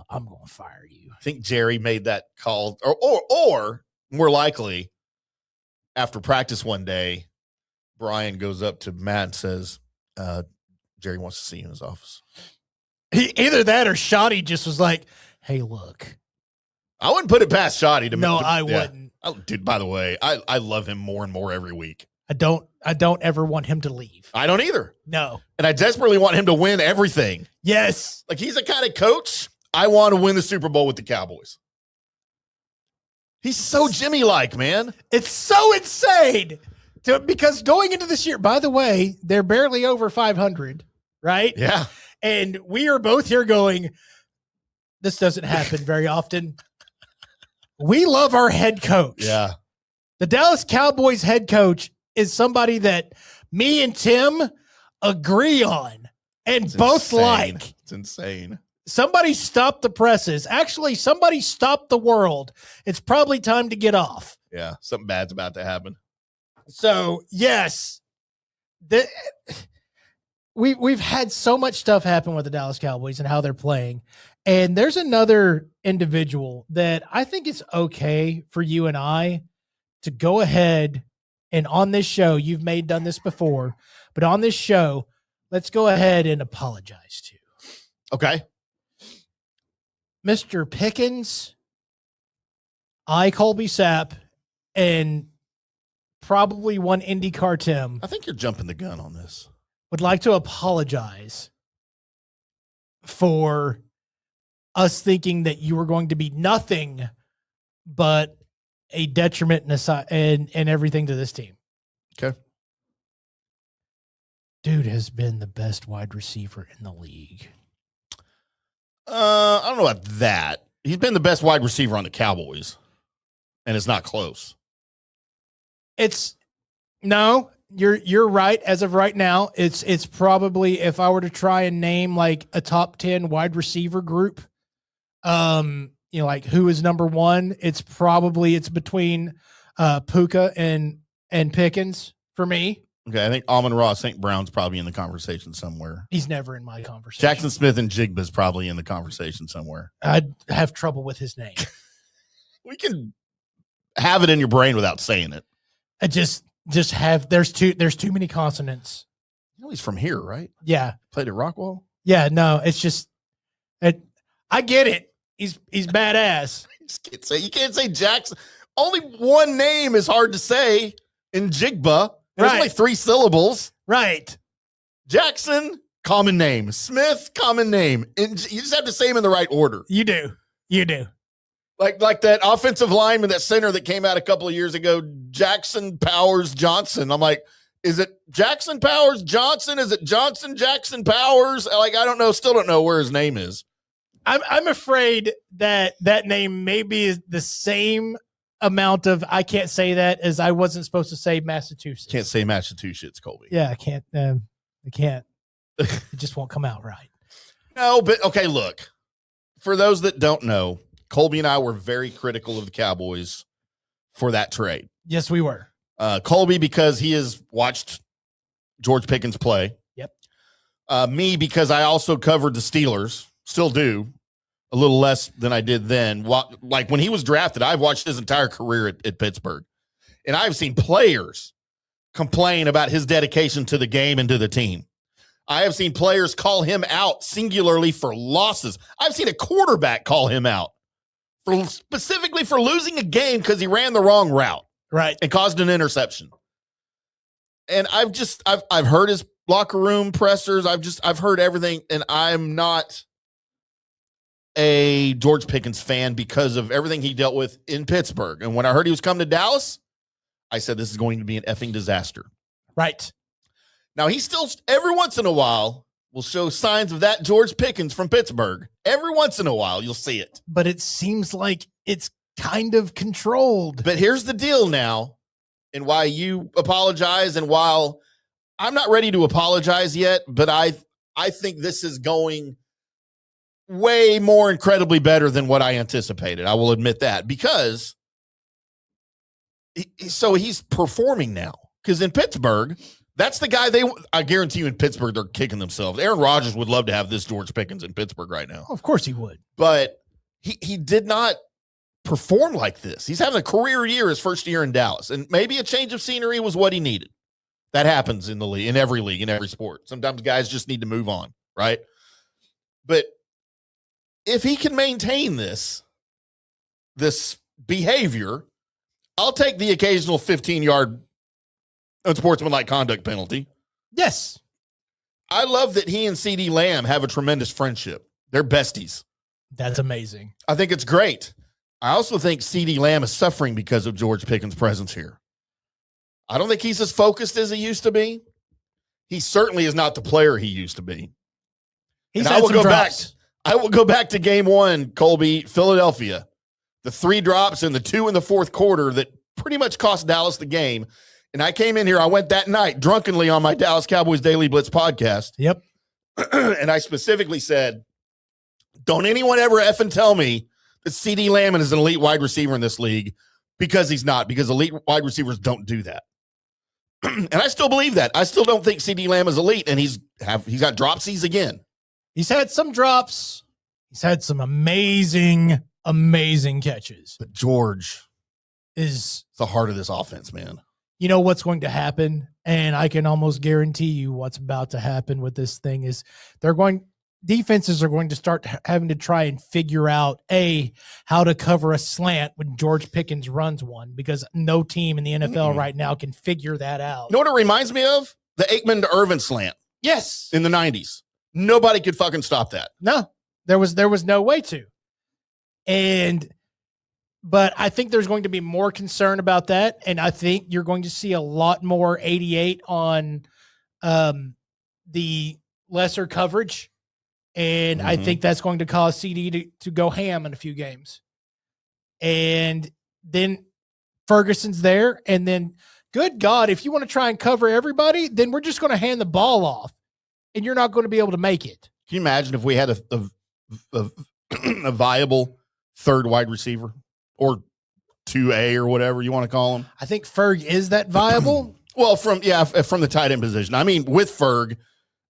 I'm going to fire you. I think Jerry made that call, or more likely, after practice one day, Brian goes up to Matt and says, Jerry wants to see you in his office. Either that or Shoddy just was like, hey, look. I wouldn't put it past Shoddy to me. No, I wouldn't. Dude, by the way, I love him more and more every week. I don't ever want him to leave. I don't either. No. And I desperately want him to win everything. Yes. Like, he's the kind of coach I want to win the Super Bowl with the Cowboys. He's so Jimmy-like, man. It's so insane. Because going into this year, by the way, they're barely over 500, right? Yeah. And we are both here going, this doesn't happen very often. We love our head coach. Yeah. The Dallas Cowboys head coach is somebody that me and Tim agree on and both like. It's insane. Somebody stop the presses. Actually, somebody stop the world. It's probably time to get off. Yeah, something bad's about to happen. So, yes, we've had so much stuff happen with the Dallas Cowboys and how they're playing. And there's another individual that I think it's okay for you and I to go ahead and on this show, you've done this before, but on this show, let's go ahead and apologize to. Okay. Mr. Pickens, Colby Sapp, and probably one IndyCarTim. I think you're jumping the gun on this. Would like to apologize for us thinking that you were going to be nothing but a detriment and everything to this team. Okay. Dude has been the best wide receiver in the league. I don't know about that. He's been the best wide receiver on the Cowboys, and it's not close. No, you're right. As of right now, it's probably, if I were to try and name like a top 10 wide receiver group, like who is number one, it's between Puka and Pickens for me. Okay, I think Amon-Ra St. Brown's probably in the conversation somewhere. He's never in my conversation. Jackson Smith and Jigba's probably in the conversation somewhere. I'd have trouble with his name. We can have it in your brain without saying it. I just have, there's too many consonants. You know he's from here, right? Yeah. Played at Rockwall? Yeah, no, it's just, I get it. He's badass. You can't say Jackson. Only one name is hard to say in Jigba. There's only 3 syllables. Right. Jackson, common name. Smith, common name. And you just have to say them in the right order. You do. Like that offensive lineman, that center that came out a couple of years ago, Jackson Powers Johnson. I'm like, is it Jackson Powers Johnson? Is it Johnson Jackson Powers? Like, I don't know. Still don't know where his name is. I'm afraid that name maybe is the same amount of I can't say that as I wasn't supposed to say Massachusetts. Can't say Massachusetts, Colby. Yeah, I can't. It just won't come out right. No, but okay, look. For those that don't know, Colby and I were very critical of the Cowboys for that trade. Yes, we were. Colby, because he has watched George Pickens play. Yep. Me, because I also covered the Steelers, still do, a little less than I did then. Like when he was drafted, I've watched his entire career at Pittsburgh. And I've seen players complain about his dedication to the game and to the team. I have seen players call him out singularly for losses. I've seen a quarterback call him out specifically for losing a game because he ran the wrong route. Right. And caused an interception. And I've heard his locker room pressers. I've heard everything. And I'm not a George Pickens fan because of everything he dealt with in Pittsburgh. And when I heard he was coming to Dallas, I said, this is going to be an effing disaster. Right. Now, he still, every once in a while, will show signs of that George Pickens from Pittsburgh. Every once in a while, you'll see it. But it seems like it's kind of controlled. But here's the deal now, and why you apologize, and while I'm not ready to apologize yet, but I think this is going way more incredibly better than what I anticipated. I will admit that, because he's performing now. Because in Pittsburgh, that's the guy I guarantee you in Pittsburgh, they're kicking themselves. Aaron Rodgers would love to have this George Pickens in Pittsburgh right now. Of course he would. But he did not perform like this. He's having a career year his first year in Dallas. And maybe a change of scenery was what he needed. That happens in the league, in every sport. Sometimes guys just need to move on, right? But if he can maintain this behavior, I'll take the occasional 15-yard unsportsmanlike conduct penalty. Yes. I love that he and CeeDee Lamb have a tremendous friendship. They're besties. That's amazing. I think it's great. I also think CeeDee Lamb is suffering because of George Pickens' presence here. I don't think he's as focused as he used to be. He certainly is not the player he used to be. I will go back to game one, Colby, Philadelphia. The 3 drops and the 2 in the fourth quarter that pretty much cost Dallas the game. And I came in here, I went that night drunkenly on my Dallas Cowboys Daily Blitz podcast. Yep. And I specifically said, don't anyone ever effing tell me that CeeDee Lamb is an elite wide receiver in this league, because he's not, because elite wide receivers don't do that. And I still believe that. I still don't think CeeDee Lamb is elite, and he's got dropsies again. He's had some drops. He's had some amazing catches. But George is the heart of this offense, man. You know what's going to happen, and I can almost guarantee you what's about to happen with this thing is defenses are going to start having to try and figure out how to cover a slant when George Pickens runs one, because no team in the NFL right now can figure that out. You know what it reminds me of? The Aikman to Irvin slant. Yes. In the 90s. Nobody could fucking stop that. No, there was no way to. But I think there's going to be more concern about that. And I think you're going to see a lot more 88 on the lesser coverage. And I think that's going to cause CD to go ham in a few games. And then Ferguson's there. And then, good God, if you want to try and cover everybody, then we're just going to hand the ball off. And you're not going to be able to make it. Can you imagine if we had a viable third wide receiver or 2A or whatever you want to call him? I think Ferg is that viable. Well, from the tight end position. I mean, with Ferg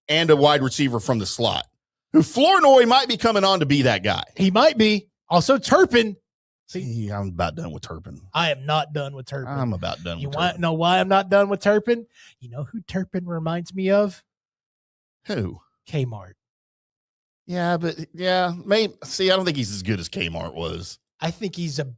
and a wide receiver from the slot, who Flournoy might be coming on to be that guy. He might be. Also, Turpin. See, I'm about done with Turpin. I am not done with Turpin. I'm about done you with want Turpin. know why I'm not done with Turpin? You know who Turpin reminds me of? Who? Kmart. Yeah, but maybe. See, I don't think he's as good as Kmart was. I think he's a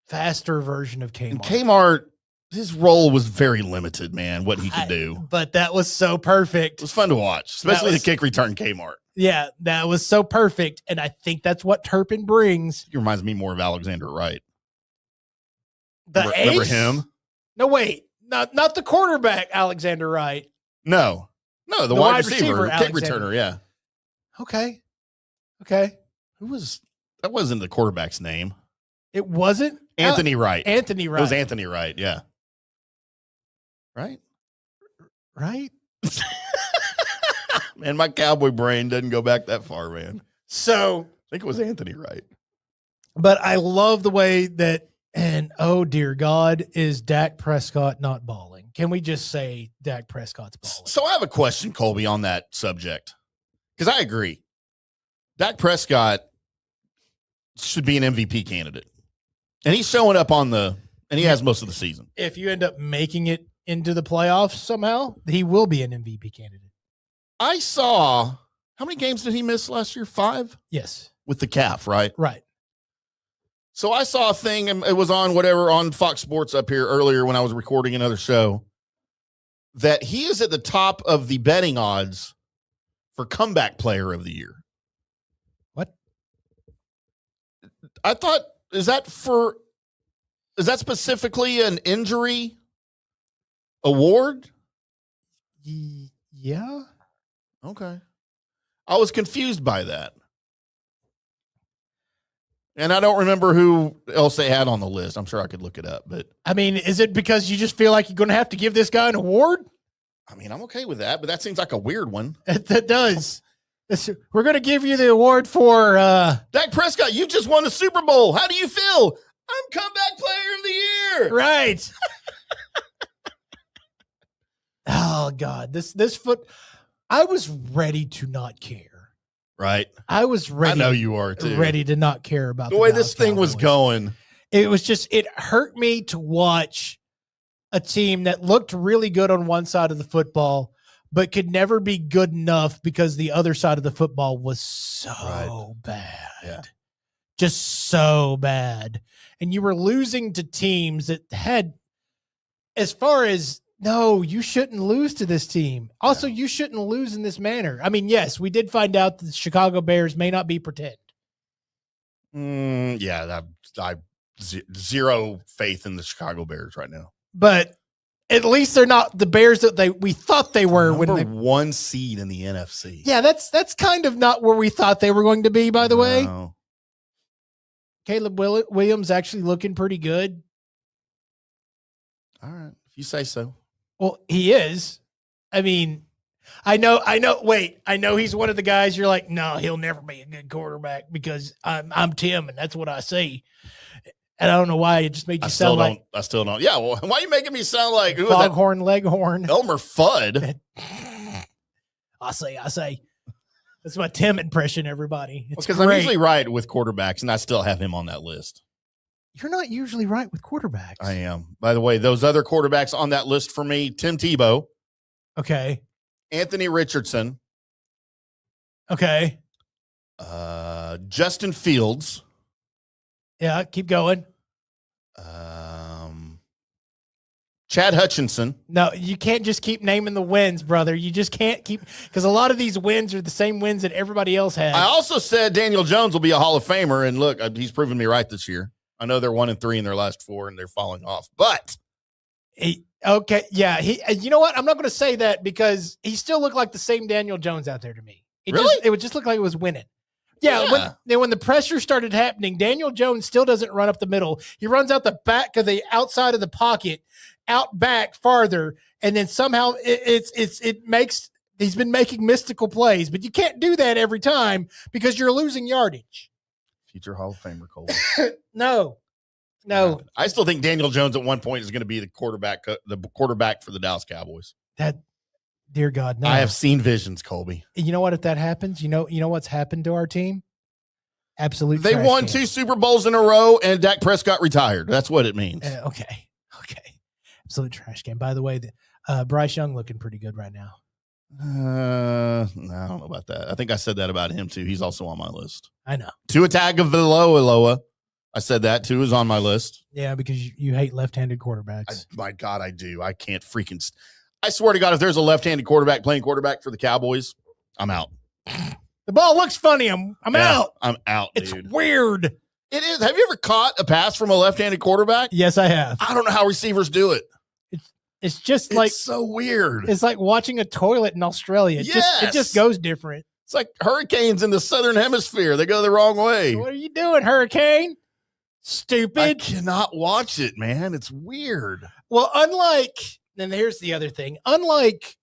faster version of Kmart. And Kmart, his role was very limited, man, what he could do. But that was so perfect. It was fun to watch, especially the kick return Kmart. Yeah, that was so perfect. And I think that's what Turpin brings. He reminds me more of Alexander Wright. Remember ace? Him? No, wait. Not the quarterback, Alexander Wright. No, the wide receiver kick returner, yeah. Okay. That wasn't the quarterback's name. It wasn't? Anthony Wright. Anthony Wright. It was Anthony Wright, yeah. Right? Right? Man, my cowboy brain doesn't go back that far, man. So I think it was Anthony Wright. But I love the way that, and oh dear God, is Dak Prescott not balling? Can we just say Dak Prescott's balling? So I have a question, Colby, on that subject. Because I agree. Dak Prescott should be an MVP candidate. And he's showing up and he has most of the season. If you end up making it into the playoffs somehow, he will be an MVP candidate. I saw, how many games did he miss last year? 5? Yes. With the calf, right? Right. So I saw a thing, and it was on Fox Sports up here earlier when I was recording another show, that he is at the top of the betting odds for comeback player of the year. What? I thought, is that specifically an injury award? Yeah. Okay. I was confused by that. And I don't remember who else they had on the list. I'm sure I could look it up, but I mean, is it because you just feel like you're going to have to give this guy an award? I mean, I'm okay with that, but that seems like a weird one. That does. We're going to give you the award for Dak Prescott. You just won the Super Bowl. How do you feel? I'm comeback player of the year. Right. Oh God, this foot. I was ready to not care. Right. I was ready. I know you are too. Ready to not care about the way this thing was going. It was just, it hurt me to watch a team that looked really good on one side of the football, but could never be good enough because the other side of the football was so bad. Yeah. Just so bad. And you were losing to teams that had, as far as, no, you shouldn't lose to this team. Also, you shouldn't lose in this manner. I mean, yes, we did find out that the Chicago Bears may not be pretend. Yeah, I zero faith in the Chicago Bears right now. But at least they're not the Bears that we thought they were. Number when they one seed in the NFC. Yeah, that's kind of not where we thought they were going to be, by the way. Caleb Williams actually looking pretty good. All right, if you say so. Well, he is. I mean, I know. Wait, I know he's one of the guys you're like, no, he'll never be a good quarterback because I'm Tim, and that's what I see. And I don't know why it just made you sound like. I still don't. Yeah, well, why are you making me sound like who Foghorn Leghorn? Elmer Fudd. I say. That's my Tim impression, everybody. It's because I'm usually right with quarterbacks, and I still have him on that list. You're not usually right with quarterbacks. I am. By the way, those other quarterbacks on that list for me, Tim Tebow. Okay. Anthony Richardson. Okay. Justin Fields. Yeah, keep going. Chad Hutchinson. No, you can't just keep naming the wins, brother. You just can't keep, because a lot of these wins are the same wins that everybody else had. I also said Daniel Jones will be a Hall of Famer, and look, he's proven me right this year. I know they're 1-3 in their last 4, and they're falling off. But okay, yeah, you know what? I'm not going to say that because he still looked like the same Daniel Jones out there to me. It would just look like it was winning. Yeah. When the pressure started happening, Daniel Jones still doesn't run up the middle. He runs out the back of the outside of the pocket, out back farther, and then somehow he's been making mystical plays, but you can't do that every time because you're losing yardage. Future Hall of Famer, Colby. No. I still think Daniel Jones at one point is going to be the quarterback for the Dallas Cowboys. Dear God, no. I have seen visions, Colby. You know what? If that happens, you know what's happened to our team? Absolute. They won 2 Super Bowls in a row, and Dak Prescott retired. That's what it means. Okay. Absolute trash game. By the way, Bryce Young looking pretty good right now. No, I don't know about that. I think I said that about him too. He's also on my list. I know. Tua Tagovailoa. I said that too is on my list. Yeah, because you hate left-handed quarterbacks. My God, I do. I can't freaking. I swear to God, if there's a left-handed quarterback playing quarterback for the Cowboys, I'm out. The ball looks funny. I'm out. I'm out, dude. It's weird. It is. Have you ever caught a pass from a left-handed quarterback? Yes, I have. I don't know how receivers do it. It's just like so weird. It's like watching a toilet in Australia. It just goes different. It's like hurricanes in the southern hemisphere. They go the wrong way. What are you doing, Hurricane? Stupid. I cannot watch it, man. It's weird. Well, and here's the other thing. Unlike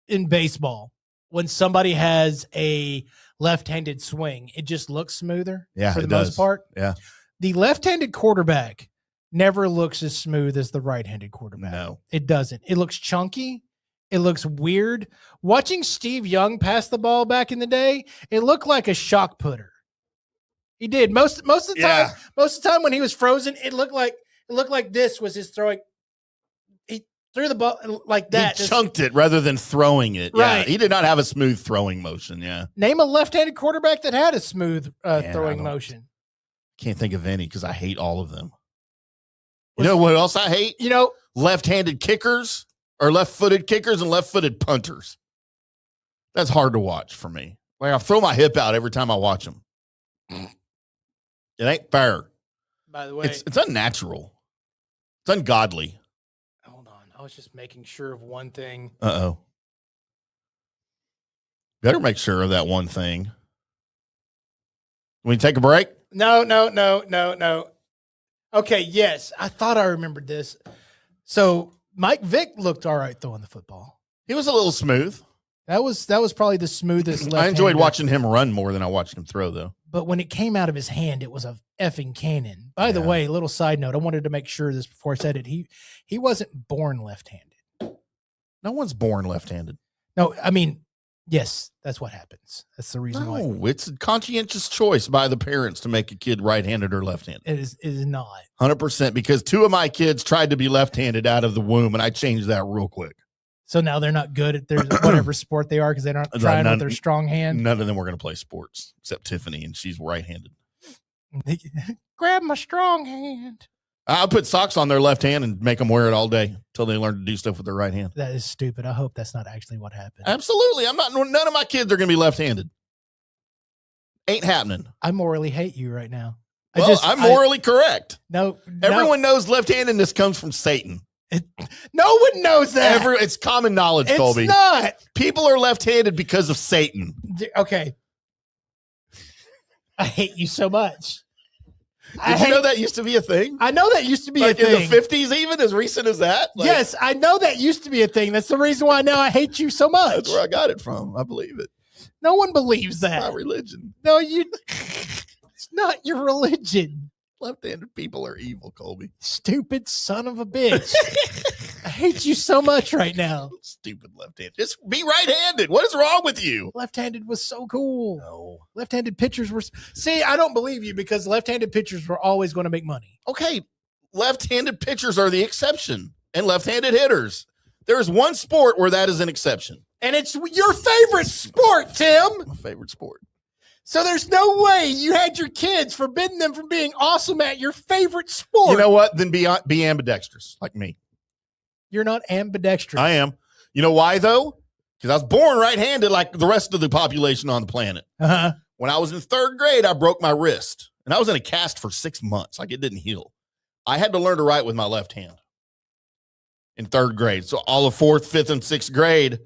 in baseball, when somebody has a left-handed swing, it just looks smoother for the most part. Yeah. The left-handed quarterback never looks as smooth as the right-handed quarterback. No. It doesn't. It looks chunky. It looks weird. Watching Steve Young pass the ball back in the day, it looked like a shock putter. He did. Most of the time, most of the time when he was frozen, it looked like this was his throwing. He threw the ball like that. He chunked it rather than throwing it. Right. Yeah. He did not have a smooth throwing motion. Yeah. Name a left-handed quarterback that had a smooth throwing motion. Can't think of any because I hate all of them. You know what else I hate? Left-handed kickers or left-footed kickers and left-footed punters. That's hard to watch for me. Like I throw my hip out every time I watch them. It ain't fair. By the way, it's unnatural. It's ungodly. Hold on. I was just making sure of one thing. Uh-oh. Better make sure of that one thing. We take a break? No. Okay, yes. I thought I remembered this. So Mike Vick looked all right throwing the football. He was a little smooth. That was probably the smoothest. I enjoyed watching him run more than I watched him throw, though. But when it came out of his hand, it was a effing cannon. By the way, little side note, I wanted to make sure this before I said it. He wasn't born left-handed. No one's born left-handed. No, I mean, yes, that's what happens. That's the reason why. No, it's a conscientious choice by the parents to make a kid right-handed or left-handed. It is not. 100%, because 2 of my kids tried to be left-handed out of the womb, and I changed that real quick. So now they're not good at their whatever sport they are because they're not trying with their strong hand. None of them were going to play sports except Tiffany, and she's right-handed. Grab my strong hand. I'll put socks on their left hand and make them wear it all day until they learn to do stuff with their right hand. That is stupid. I hope that's not actually what happened. Absolutely. None of my kids are going to be left-handed. Ain't happening. I morally hate you right now. Well, I'm morally correct. No. Everyone knows left-handedness comes from Satan. No one knows that. It's common knowledge, Colby. It's not. People are left-handed because of Satan. Okay. I hate you so much. Did you know that used to be a thing? I know that used to be a thing. In the 50s, even as recent as that? Yes, I know that used to be a thing. That's the reason why now I hate you so much. That's where I got it from. I believe it. No one believes that. It's my religion. No, it's not your religion. Left-handed people are evil, Colby. Stupid son of a bitch. I hate you so much right now. Stupid left-handed. Just be right-handed. What is wrong with you? Left-handed was so cool. No. Left-handed pitchers were... See, I don't believe you because left-handed pitchers were always going to make money. Okay, left-handed pitchers are the exception, and left-handed hitters. There is one sport where that is an exception. And it's your favorite sport, Tim. My favorite sport. So there's no way you had your kids forbidding them from being awesome at your favorite sport. You know what? Then be ambidextrous, like me. You're not ambidextrous. I am. You know why, though? Because I was born right-handed like the rest of the population on the planet. Uh-huh. When I was in 3rd grade, I broke my wrist. And I was in a cast for 6 months. Like, it didn't heal. I had to learn to write with my left hand in 3rd grade. So all of 4th, 5th, and 6th grade,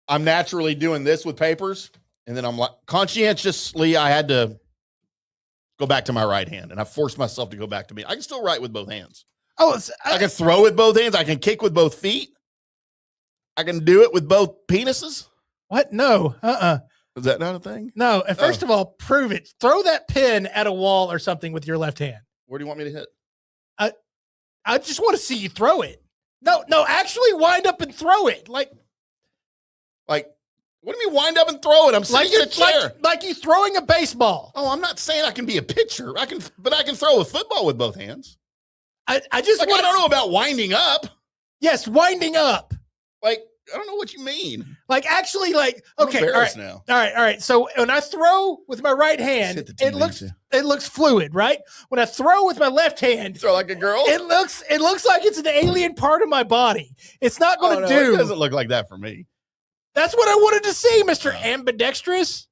I'm naturally doing this with papers. And then I'm like, conscientiously, I had to go back to my right hand. And I forced myself to go back to me. I can still write with both hands. Oh, I can throw with both hands. I can kick with both feet. I can do it with both penises. what? No. Is that not a thing? No. And first of all, prove it. Throw that pin at a wall or something with your left hand. Where do you want me to hit? I just want to see you throw it. No, actually wind up and throw it. Like, what do you mean wind up and throw it? I'm sitting in a chair. Like you throwing a baseball. Oh, I'm not saying I can be a pitcher. But I can throw a football with both hands. I just I don't know about winding up. Yes, winding up. Like, I don't know what you mean. Like actually, like, I'm okay, all right, embarrassed now. all right. So when I throw with my right hand, Just hit the it looks fluid, right? When I throw with my left hand, Throw like a girl? it looks like it's an alien part of my body. It's not going to do. It doesn't look like that for me. That's what I wanted to see, Mr. Ambidextrous.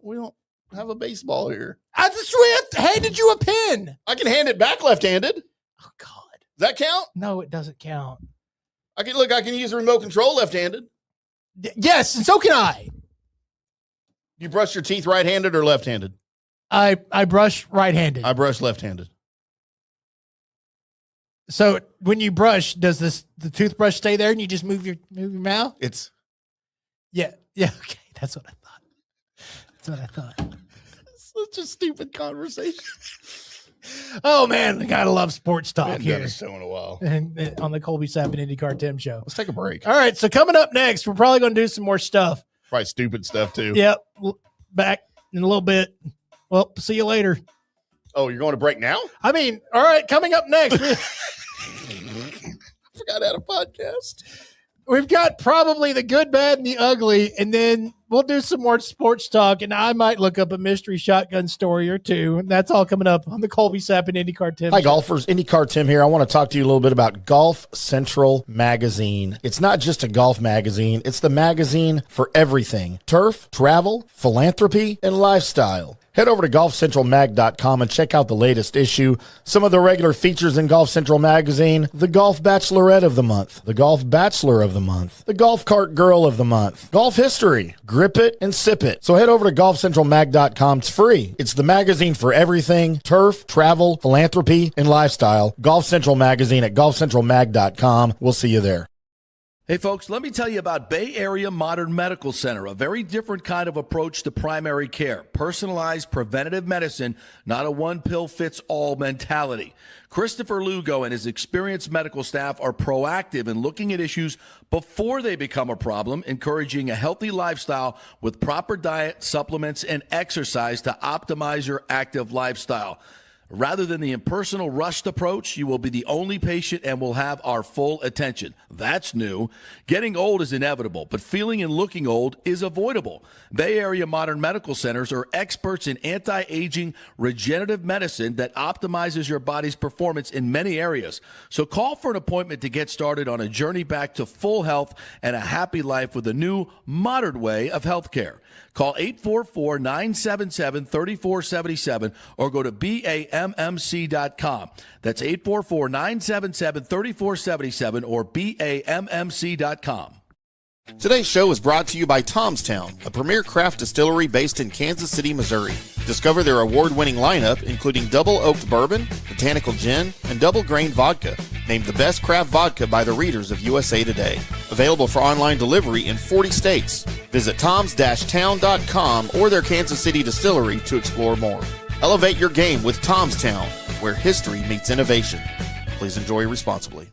We don't have a baseball here. I just handed you a pin. I can hand it back left-handed. Oh God. Does that count? No, it doesn't count. I can use a remote control left-handed. Yes, and so can I. You brush your teeth right-handed or left-handed? I brush right-handed. I brush left-handed. So when you brush, does the toothbrush stay there and you just move your mouth? It's Yeah. Okay. That's what I thought. such a stupid conversation. Oh man, I gotta love sports talk Haven't here. done a show in a while. And on the Colby Sapp IndyCarTim show. Let's take a break. All right, so coming up next, we're probably going to do some more stuff. Probably stupid stuff too. Yep, back in a little bit. Well, see you later. Oh, you're going to break now? I mean, all right, coming up next, I forgot I had a podcast. we've got probably the good, bad, and the ugly, and then we'll do some more sports talk, and I might look up a mystery shotgun story or two, and that's all coming up on the Colby Sapp and IndyCarTim. Hi, golfers. IndyCarTim here. I want to talk to you a little bit about Golf Central Magazine. It's not just a golf magazine. It's the magazine for everything. Turf, travel, philanthropy, and lifestyle. Head over to golfcentralmag.com and check out the latest issue. Some of the regular features in Golf Central Magazine: the Golf Bachelorette of the Month, the Golf Bachelor of the Month, the Golf Cart Girl of the Month, Golf History, Grip It and Sip It. So head over to golfcentralmag.com. It's free. It's the magazine for everything: turf, travel, philanthropy, and lifestyle. Golf Central Magazine at golfcentralmag.com. We'll see you there. Hey folks, let me tell you about Bay Area Modern Medical Center, a very different kind of approach to primary care. Personalized preventative medicine, not a one-pill-fits-all mentality. Christopher Lugo and his experienced medical staff are proactive in looking at issues before they become a problem, encouraging a healthy lifestyle with proper diet, supplements, and exercise to optimize your active lifestyle. Rather than the impersonal, rushed approach, you will be the only patient and will have our full attention. That's new. Getting old is inevitable, but feeling and looking old is avoidable. Bay Area Modern Medical Centers are experts in anti-aging regenerative medicine that optimizes your body's performance in many areas. So call for an appointment to get started on a journey back to full health and a happy life with a new, modern way of healthcare. Call 844-977-3477 or go to BAMMC.com. That's 844-977-3477 or BAMMC.com. Today's show is brought to you by Tomstown, a premier craft distillery based in Kansas City, Missouri. Discover their award-winning lineup, including double oaked bourbon, botanical gin, and double grain vodka, named the best craft vodka by the readers of USA Today. Available for online delivery in 40 states. Visit toms-town.com or their Kansas City distillery to explore more. Elevate your game with Tomstown, where history meets innovation. Please enjoy responsibly.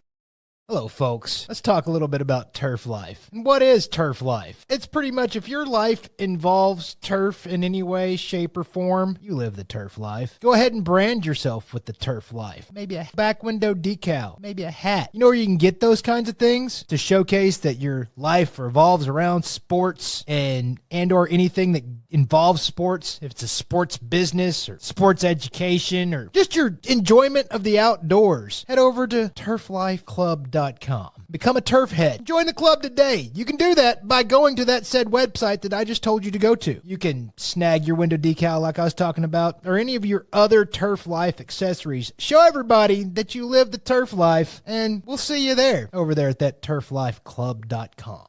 Hello, folks. Let's talk a little bit about turf life. What is turf life? It's pretty much if your life involves turf in any way, shape, or form, you live the turf life. Go ahead and brand yourself with the turf life. Maybe a back window decal, maybe a hat. You know where you can get those kinds of things to showcase that your life revolves around sports and or anything that involves sports. If it's a sports business or sports education or just your enjoyment of the outdoors, head over to turflifeclub.com. unhinged.com. Become a turf head. Join the club today. You can do that by going to that said website that I just told you to go to. You can snag your window decal like I was talking about, or any of your other turf life accessories. Show everybody that you live the turf life, and we'll see you there, over there at that turflifeclub.com.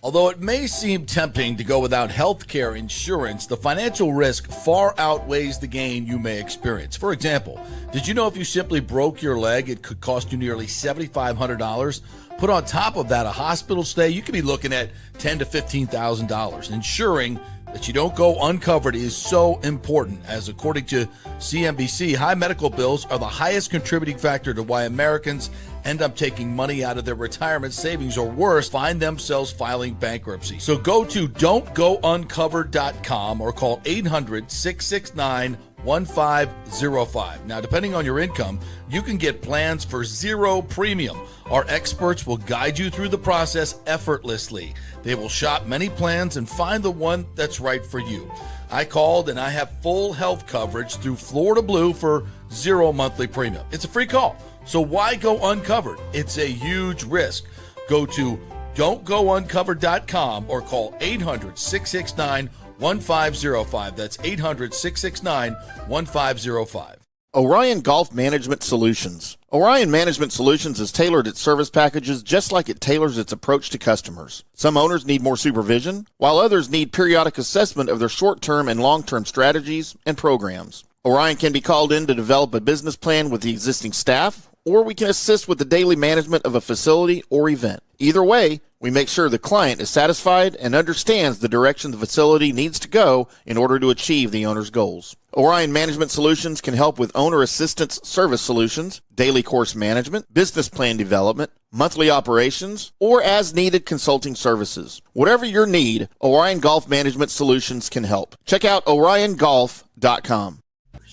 Although it may seem tempting to go without healthcare insurance, the financial risk far outweighs the gain you may experience. For example, did you know if you simply broke your leg, it could cost you nearly $7,500? Put on top of that a hospital stay, you could be looking at $10,000 to $15,000. Ensuring that you don't go uncovered is so important, as according to CNBC, high medical bills are the highest contributing factor to why Americans end up taking money out of their retirement savings, or worse, find themselves filing bankruptcy. So go to don'tgouncovered.com or call 800-669-1505. Now, depending on your income, you can get plans for zero premium. Our experts will guide you through the process effortlessly. They will shop many plans and find the one that's right for you. I called and I have full health coverage through Florida Blue for zero monthly premium. It's a free call. So why go uncovered? It's a huge risk. Go to don'tgouncovered.com or call 800-669-1505. That's 800-669-1505. Orion Golf Management Solutions. Orion Management Solutions has tailored its service packages just like it tailors its approach to customers. Some owners need more supervision, while others need periodic assessment of their short-term and long-term strategies and programs. Orion can be called in to develop a business plan with the existing staff, or we can assist with the daily management of a facility or event. Either way, we make sure the client is satisfied and understands the direction the facility needs to go in order to achieve the owner's goals. Orion Management Solutions can help with owner assistance service solutions, daily course management, business plan development, monthly operations, or as-needed consulting services. Whatever your need, Orion Golf Management Solutions can help. Check out oriongolf.com.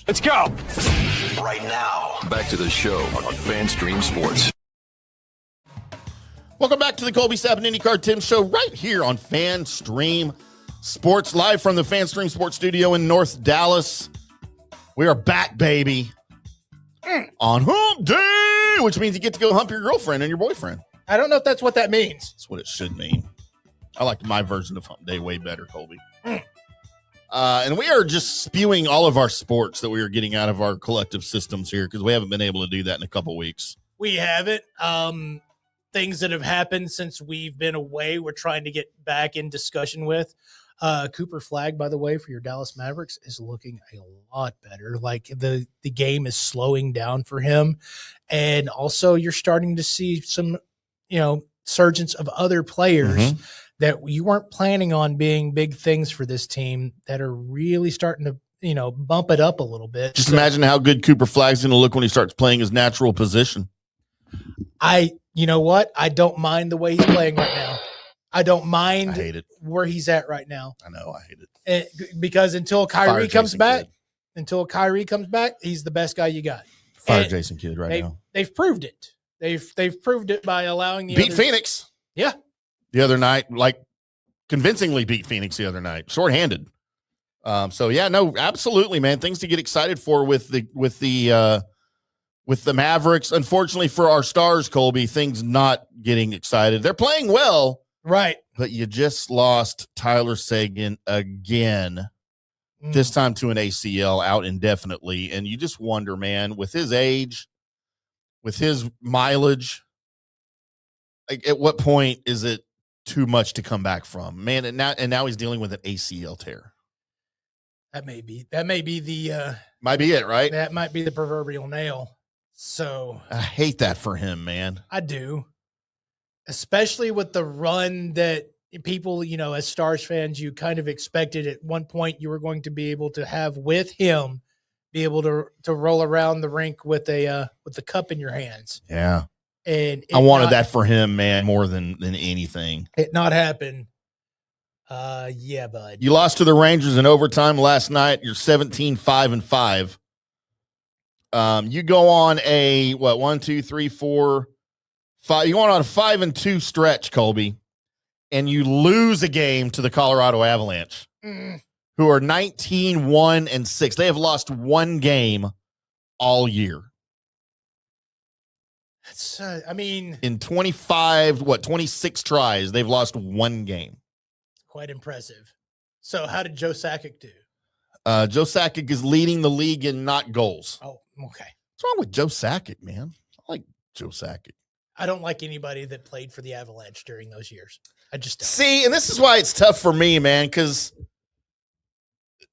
Let's go. Right now, back to the show on FanStream Sports. Welcome back to the Colby Sapp IndyCarTim show right here on FanStream Sports, live from the FanStream Sports studio in North Dallas. We are back, baby, on Hump Day, which means you get to go hump your girlfriend and your boyfriend. I don't know if that's what that means. That's what it should mean. I like my version of Hump Day way better, Colby. And we are just spewing all of our sports that we are getting out of our collective systems here because we haven't been able to do that in a couple weeks. We haven't. Things that have happened since we've been away, we're trying to get back in discussion with. Cooper Flagg, by the way, for your Dallas Mavericks is looking a lot better. Like the game is slowing down for him. And also you're starting to see some, surgence of other players that you weren't planning on being big things for this team that are really starting to, bump it up a little bit. Just imagine how good Cooper Flagg's going to look when he starts playing his natural position. You know what? I don't mind the way he's playing right now. I don't mind I hate it. where he's at right now. I know. I hate it. Because until Kyrie Fire comes Jason back, Kidd. he's the best guy you got. Fire And Jason Kidd right now. They've proved it. They've proved it by allowing the Beat others. Phoenix. Yeah. The other night, like convincingly beat Phoenix the other night, shorthanded. So yeah, no, absolutely, man. Things to get excited for with the Mavericks. Unfortunately for our stars, Colby, things not getting excited. They're playing well, right? But you just lost Tyler Seguin again. This time to an ACL, out indefinitely, and you just wonder, man, with his age, with his mileage, like at what point is it too much to come back from, man? And now he's dealing with an ACL tear. That may be the might be it, right? That might be the proverbial nail. So I hate that for him, man. I do, especially with the run that people, as Stars fans, you kind of expected at one point you were going to be able to have with him, be able to roll around the rink with the cup in your hands. Yeah. And I wanted that for him, man, more than anything. It not happen. Yeah, bud. You lost to the Rangers in overtime last night. You're 17-5-5. You go on a 1, 2, 3, 4, 5. You go on a 5-2 stretch, Colby, and you lose a game to the Colorado Avalanche, who are 19-1-6. They have lost one game all year. It's, I mean, in 26 tries, they've lost one game. quite impressive. So how did Joe Sakic do? Joe Sakic is leading the league in not goals. Oh, okay. What's wrong with Joe Sakic, man? I like Joe Sakic. I don't like anybody that played for the Avalanche during those years. I just don't. See, and this is why it's tough for me, man, because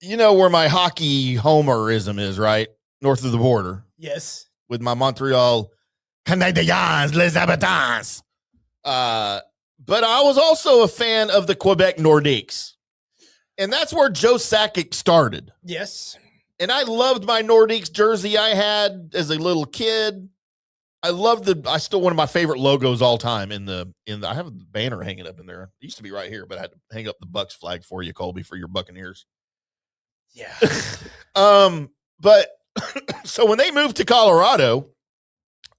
you know where my hockey homerism is, right? North of the border. Yes. With my Montreal Canadiens, les habitants. But I was also a fan of the Quebec Nordiques. And that's where Joe Sakic started. Yes. And I loved my Nordiques jersey I had as a little kid. I still one of my favorite logos all time I have a banner hanging up in there. It used to be right here, but I had to hang up the Bucks flag for you, Colby, for your Buccaneers. Yeah. But so when they moved to Colorado,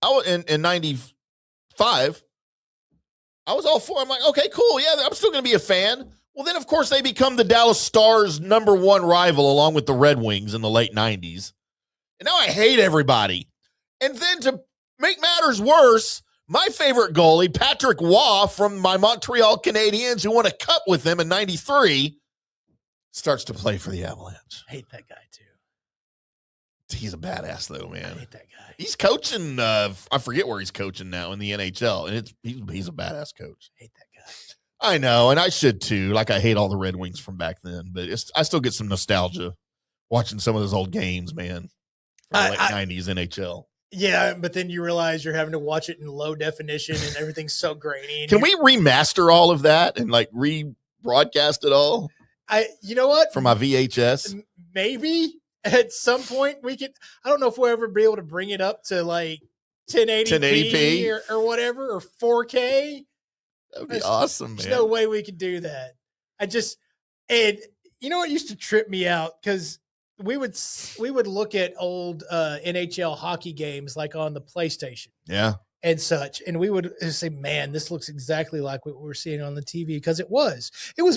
I was in 95, I was all for it. I'm like, okay, cool. Yeah, I'm still going to be a fan. Well, then, of course, they become the Dallas Stars' #1 rival along with the Red Wings in the late 90s. And now I hate everybody. And then to make matters worse, my favorite goalie, Patrick Waugh from my Montreal Canadiens, who won a cup with them in 93, starts to play for the Avalanche. I hate that guy, too. He's a badass, though, man. I hate that guy. He's coaching. I forget where he's coaching now in the NHL, and he's a badass coach. I hate that guy. I know, and I should too. Like I hate all the Red Wings from back then, but I still get some nostalgia watching some of those old games, man. From the late 90s NHL. Yeah, but then you realize you're having to watch it in low definition and everything's so grainy. Can we remaster all of that and like rebroadcast it all? You know what? For my VHS, maybe at some point we could. I don't know if we'll ever be able to bring it up to like 1080p or whatever, or 4K. That'd be awesome, man. There's no way we could do that. And you know what used to trip me out, because we would look at old NHL hockey games like on the PlayStation, yeah, and such, and we would say, "Man, this looks exactly like what we're seeing on the TV," because it was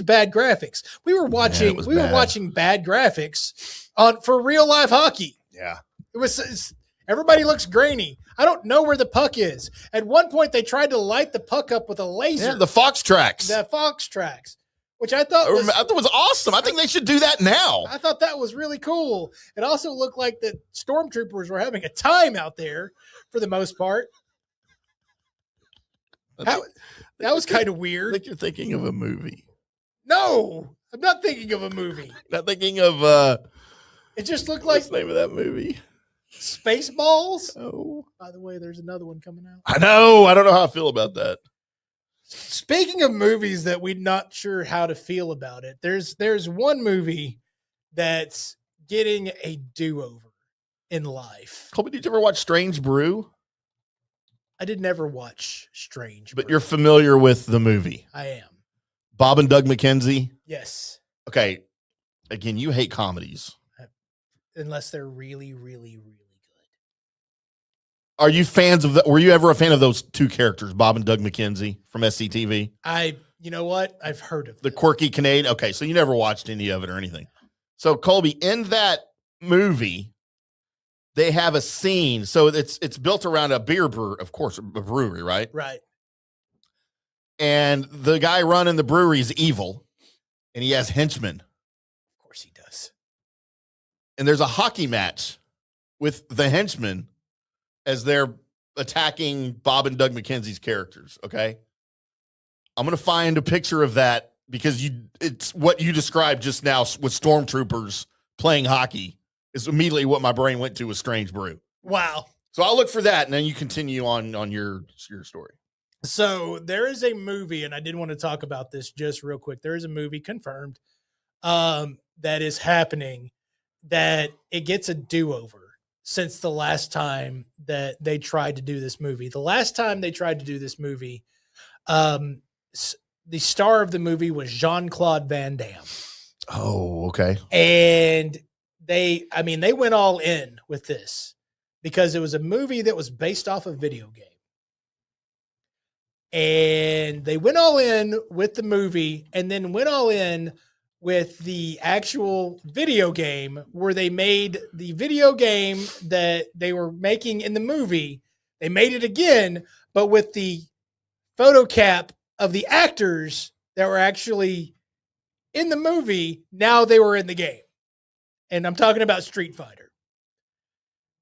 bad graphics. We were watching bad graphics for real life hockey. Yeah, it's everybody looks grainy. I don't know where the puck is. At one point, they tried to light the puck up with a laser. Yeah, the Fox tracks. Which I thought was awesome. I think they should do that now. I thought that was really cool. It also looked like the stormtroopers were having a time out there for the most part. That was kind of weird. I think you're thinking of a movie. No, I'm not thinking of a movie. Not thinking of it just looked like what's the name of that movie? Spaceballs. Oh, by the way, there's another one coming out. I know. I don't know how I feel about that. Speaking of movies that we're not sure how to feel about it, there's one movie that's getting a do-over in life. Colby, did you ever watch Strange Brew? I did never watch Strange But Brew. you're familiar with the movie. I am. Bob and Doug McKenzie? Yes. Okay. Again, you hate comedies. Unless they're really, really, really good. Are you fans of that? Were you ever a fan of those two characters, Bob and Doug McKenzie from SCTV? You know what? I've heard of the them. quirky Canadian. Okay, so you never watched any of it or anything. So Colby, in that movie, they have a scene. So it's built around a beer brewer, of course, a brewery, right? Right. And the guy running the brewery is evil, and he has henchmen. Of course he does. And there's a hockey match with the henchmen as they're attacking Bob and Doug McKenzie's characters, okay? I'm going to find a picture of that because it's what you described just now with stormtroopers playing hockey is immediately what my brain went to with Strange Brew. Wow. So I'll look for that, and then you continue on your story. So there is a movie, and I did want to talk about this just real quick. There is a movie confirmed that is happening that it gets a do-over since the last time that they tried to do this movie. The last time they tried to do this movie, the star of the movie was Jean-Claude Van Damme. Oh, okay. And they went all in with this because it was a movie that was based off a video game. And they went all in with the movie and then went all in with the actual video game where they made the video game that they were making in the movie They made it again, but with the photo cap of the actors that were actually in the movie. Now they were in the game. And I'm talking about Street Fighter.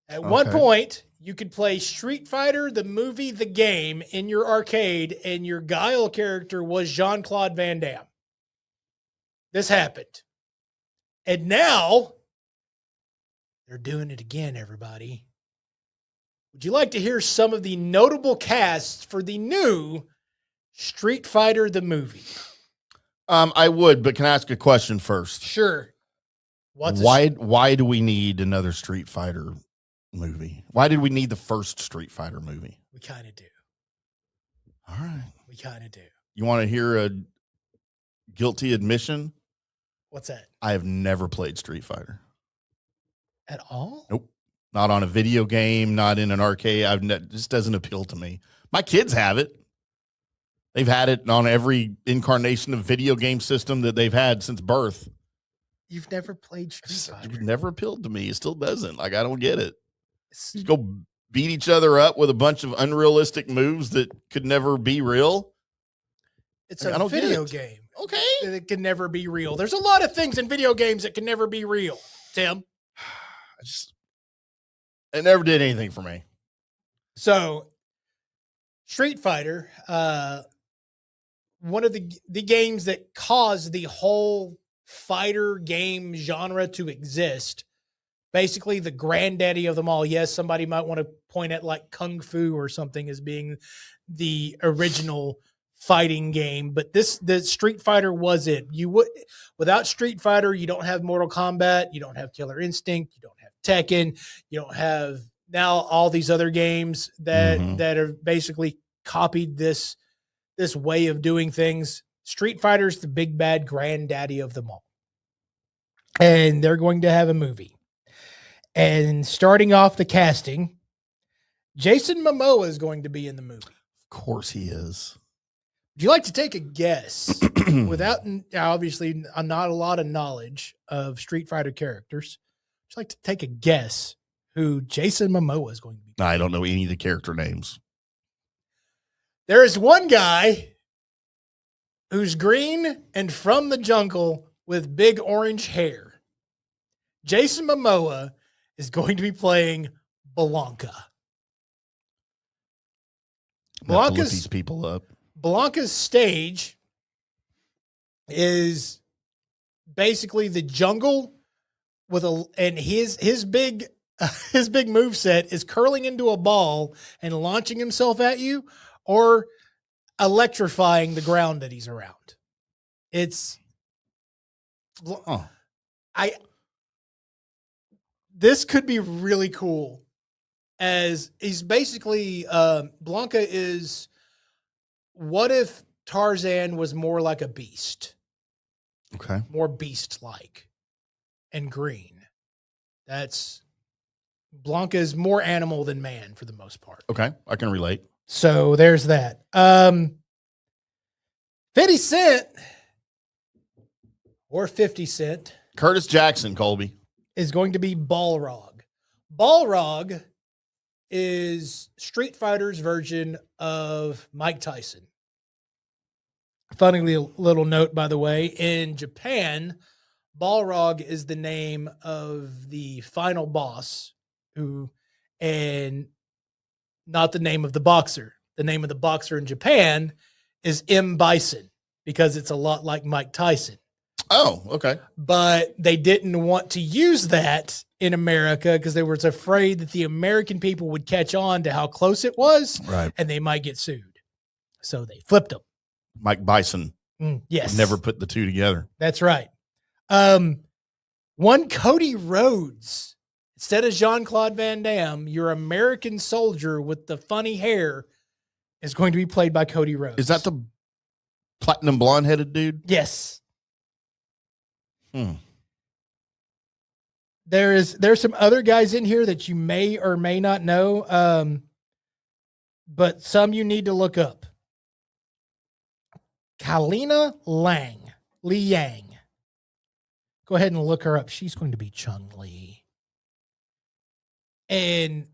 At one point, you could play Street Fighter, the movie, the game, in your arcade, and your Guile character was Jean-Claude Van Damme. This happened. And now, they're doing it again, everybody. Would you like to hear some of the notable casts for the new Street Fighter, the movie? I would, but can I ask a question first? Sure. Why do we need another Street Fighter movie? Why did we need the first Street Fighter movie? We kind of do. All right. We kind of do. You want to hear a guilty admission? What's that? I have never played Street Fighter. At all? Nope. Not on a video game, not in an arcade. It just doesn't appeal to me. My kids have it. They've had it on every incarnation of video game system that they've had since birth. You've never played Street Fighter? It never appealed to me. It still doesn't. Like, I don't get it. Just go beat each other up with a bunch of unrealistic moves that could never be real. It's a video game. Okay. It can never be real. There's a lot of things in video games that can never be real, Tim. It never did anything for me. So, Street Fighter, one of the games that caused the whole fighter game genre to exist. Basically, the granddaddy of them all. Yes, somebody might want to point at like Kung Fu or something as being the original fighting game, but the Street Fighter was it. Without Street Fighter, you don't have Mortal Kombat, you don't have Killer Instinct, you don't have Tekken, you don't have now all these other games that have basically copied this way of doing things. Street Fighter's the big bad granddaddy of them all. And they're going to have a movie. And starting off the casting, Jason Momoa is going to be in the movie. Of course he is. Would you like to take a guess without, obviously, not a lot of knowledge of Street Fighter characters? Would you like to take a guess who Jason Momoa is going to be? I don't know any of the character names. There is one guy who's green and from the jungle with big orange hair. Jason Momoa is going to be playing Blanca. Look these people up. Blanca's stage is basically the jungle and his big moveset is curling into a ball and launching himself at you or electrifying the ground that he's around. This could be really cool, as he's basically Blanca is. What if Tarzan was more like a beast? Okay. More beast-like and green. Blanca is more animal than man for the most part. Okay. I can relate. So there's that. 50 Cent or 50 Cent. Curtis Jackson, Colby. Is going to be Balrog. Balrog is Street Fighter's version of Mike Tyson. Funny little note, by the way, in Japan, Balrog is the name of the final boss and not the name of the boxer. The name of the boxer in Japan is M. Bison because it's a lot like Mike Tyson. Oh, okay. But they didn't want to use that in America because they were afraid that the American people would catch on to how close it was, right? And they might get sued. So they flipped them. Mike Bison. Yes. Never put the two together. That's right. One Cody Rhodes. Instead of Jean-Claude Van Damme, your American soldier with the funny hair is going to be played by Cody Rhodes. Is that the platinum blonde-headed dude? Yes. There's some other guys in here that you may or may not know, but some you need to look up. Kalina Li Yang. Go ahead and look her up. She's going to be Chun-Li. And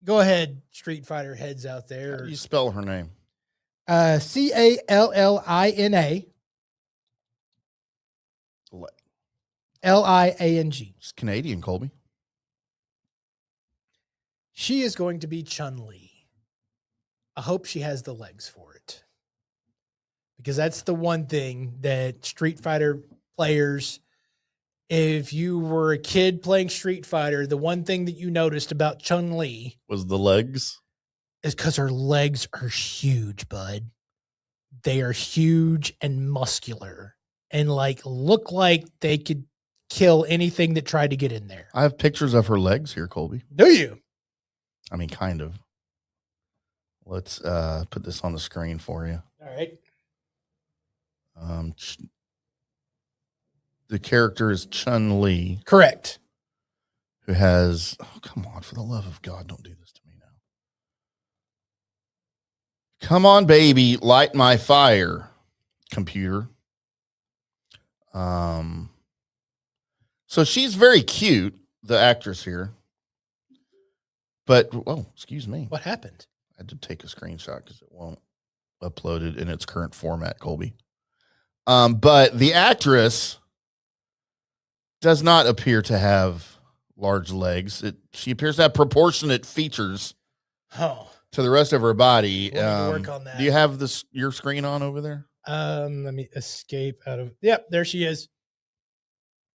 Go ahead, Street Fighter heads out How there. do you spell her name? Callina Liang. She's Canadian, Colby. She is going to be Chun-Li. I hope she has the legs for it. Because that's the one thing that Street Fighter players, if you were a kid playing Street Fighter, the one thing that you noticed about Chun-Li Was the legs? is because her legs are huge, bud. They are huge and muscular and look like they could kill anything that tried to get in there. I have pictures of her legs here, Colby. Do you? I mean, kind of. Let's put this on the screen for you. All right. The character is Chun-Li, Correct. who has, oh, come on, for the love of God, don't do this to me now. Come on, baby, light my fire, computer. So she's very cute, the actress here. But, oh, excuse me. What happened? I had to take a screenshot because it won't upload it in its current format, Colby. But the actress does not appear to have large legs. She appears to have proportionate features Oh. to the rest of her body. We'll need to work on that. Do you have your screen on over there? Let me escape out of. Yep, there she is.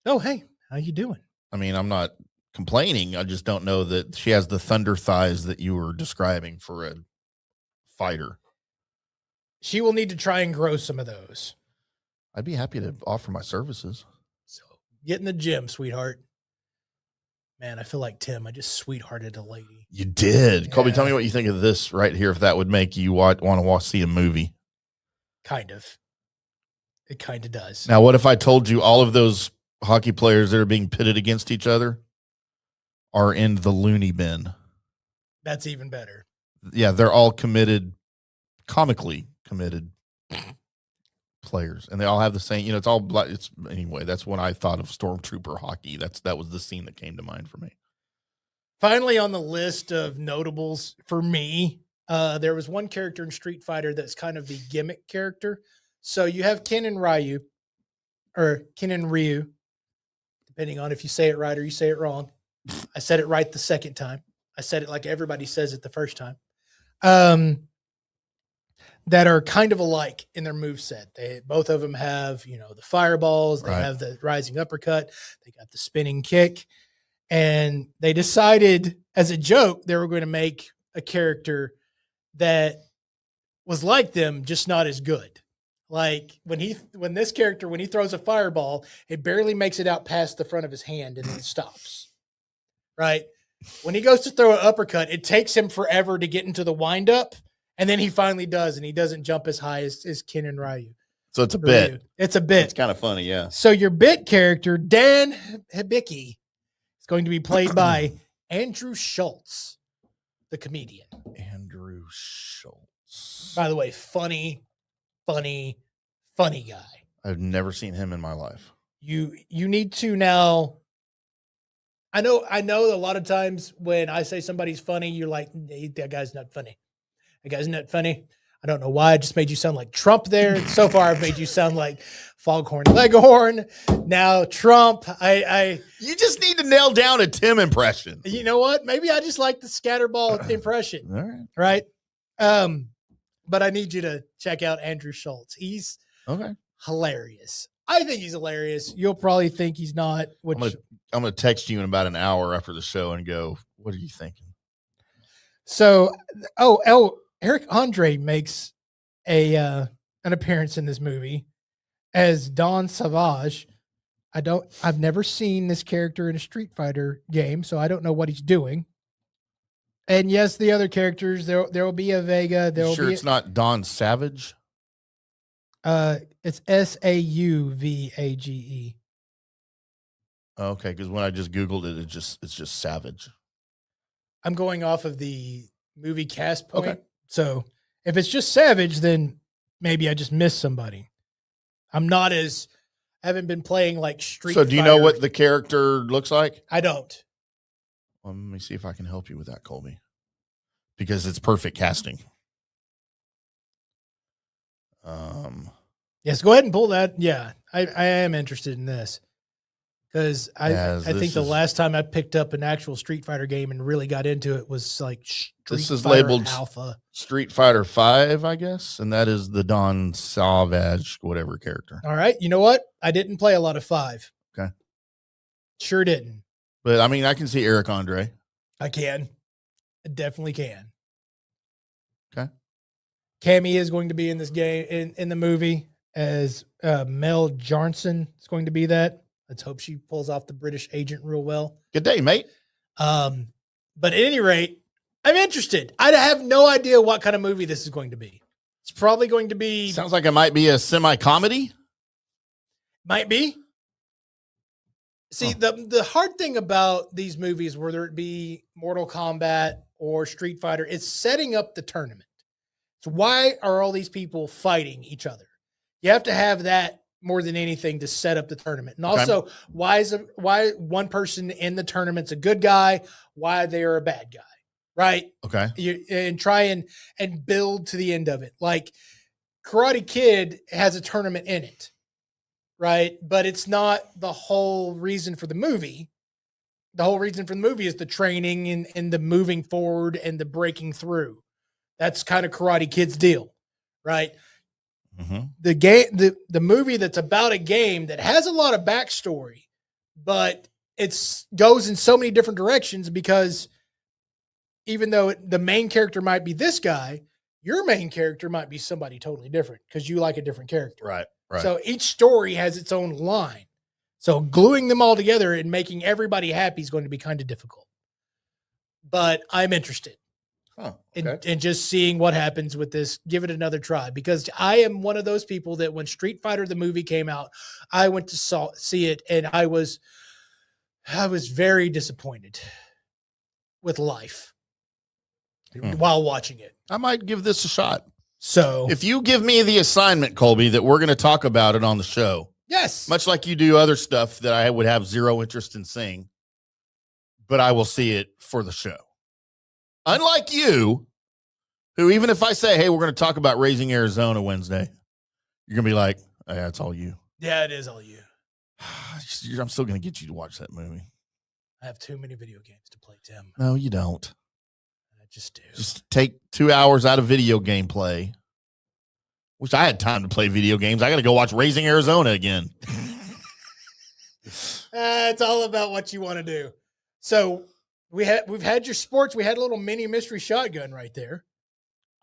Oh, hey, how you doing? I mean, I'm not complaining. I just don't know that she has the thunder thighs that you were describing for a fighter. She will need to try and grow some of those. I'd be happy to offer my services. So get in the gym, sweetheart. Man, I feel like Tim. I just sweethearted a lady. You did. Yeah. Colby, tell me what you think of this right here, if that would make you want to see a movie. Kind of. It kind of does. Now, what if I told you all of those hockey players that are being pitted against each other are in the loony bin? That's even better. Yeah, they're all comically committed players, and they all have the same, it's all black. Anyway, that's when I thought of Stormtrooper hockey. That was the scene that came to mind for me. Finally, on the list of notables for me, there was one character in Street Fighter that's kind of the gimmick character. So you have Ken and Ryu, depending on if you say it right or you say it wrong. I said it right the second time. I said it like everybody says it the first time. That are kind of alike in their moveset. Both of them have, the fireballs. They have the rising uppercut. They got the spinning kick. And they decided as a joke, they were going to make a character that was like them, just not as good. Like when he throws a fireball, it barely makes it out past the front of his hand and then it stops. Right? When he goes to throw an uppercut, it takes him forever to get into the windup. And then he finally does, and he doesn't jump as high as Ken and Ryu. So it's a bit. It's a bit. It's kind of funny, yeah. So your bit character, Dan Hibicki, is going to be played by Andrew Schultz, the comedian. Andrew Schultz. By the way, funny guy. I've never seen him in my life. You need to now. I know a lot of times when I say somebody's funny, you're like, that guy's not funny. That guy's not funny. I don't know why. I just made you sound like Trump there. So far, I've made you sound like Foghorn Leghorn. Now Trump. You just need to nail down a Tim impression. You know what? Maybe I just like the scatterball impression. All right. But I need you to check out Andrew Schultz. He's hilarious. I think he's hilarious. You'll probably think he's not. I'm gonna text you in about an hour after the show and go, what are you thinking? So, Eric Andre makes an appearance in this movie as Don Savage. I've never seen this character in a Street Fighter game, so I don't know what he's doing. And yes, the other characters, there will be a Vega. It's not Don Savage? It's Sauvage. Okay, because when I just Googled it, it's just Savage. I'm going off of the movie cast point. Okay. So if it's just Savage, then maybe I just missed somebody. I haven't been playing like Street Fighter. So do you know what the character looks like? I don't. Well, let me see if I can help you with that, Colby. because it's perfect casting. Yes, go ahead and pull that. Yeah, I am interested in this because I think the last time I picked up an actual Street Fighter game and really got into it was like this is Fighter labeled Alpha. Street Fighter 5, I guess, and that is the Don Savage whatever character. All right, you know what? I didn't play a lot of 5. Okay, sure didn't. But I mean, I can see Eric Andre. I can, I definitely can. Okay, Cammy is going to be in this game in the movie as Mel Johnson is going to be that. Let's hope she pulls off the British agent real well. Good day, mate. But at any rate, I'm interested. I have no idea what kind of movie this is going to be. It's probably going to be. Sounds like it might be a semi-comedy. Might be. See, the hard thing about these movies, whether it be Mortal Kombat or Street Fighter, it's setting up the tournament. So why are all these people fighting each other? You have to have that more than anything to set up the tournament. And also, why one person in the tournament's a good guy, why they're a bad guy, right? Okay. And try and build to the end of it. Like Karate Kid has a tournament in it, right? But it's not the whole reason for the movie. The whole reason for the movie is the training and the moving forward and the breaking through. That's kind of Karate Kid's deal, right? Mm-hmm. The movie that's about a game that has a lot of backstory, but it's goes in so many different directions because even though the main character might be this guy, your main character might be somebody totally different because you like a different character. Right. So each story has its own line. So gluing them all together and making everybody happy is going to be kind of difficult. But I'm interested. And just seeing what happens with this, give it another try, because I am one of those people that when Street Fighter the movie came out, I went to see it and I was very disappointed with life while watching it. I might give this a shot. So if you give me the assignment, Colby, that we're going to talk about it on the show, yes, much like you do other stuff that I would have zero interest in seeing, but I will see it for the show. Unlike you, who even if I say, hey, we're going to talk about Raising Arizona Wednesday, you're going to be like, oh, yeah, it's all you. Yeah, it is all you. I'm still going to get you to watch that movie. I have too many video games to play, Tim. No, you don't. I just do. Just take 2 hours out of video game play. Wish I had time to play video games. I got to go watch Raising Arizona again. It's all about what you want to do. So we've had your sports. We had a little mini mystery shotgun right there.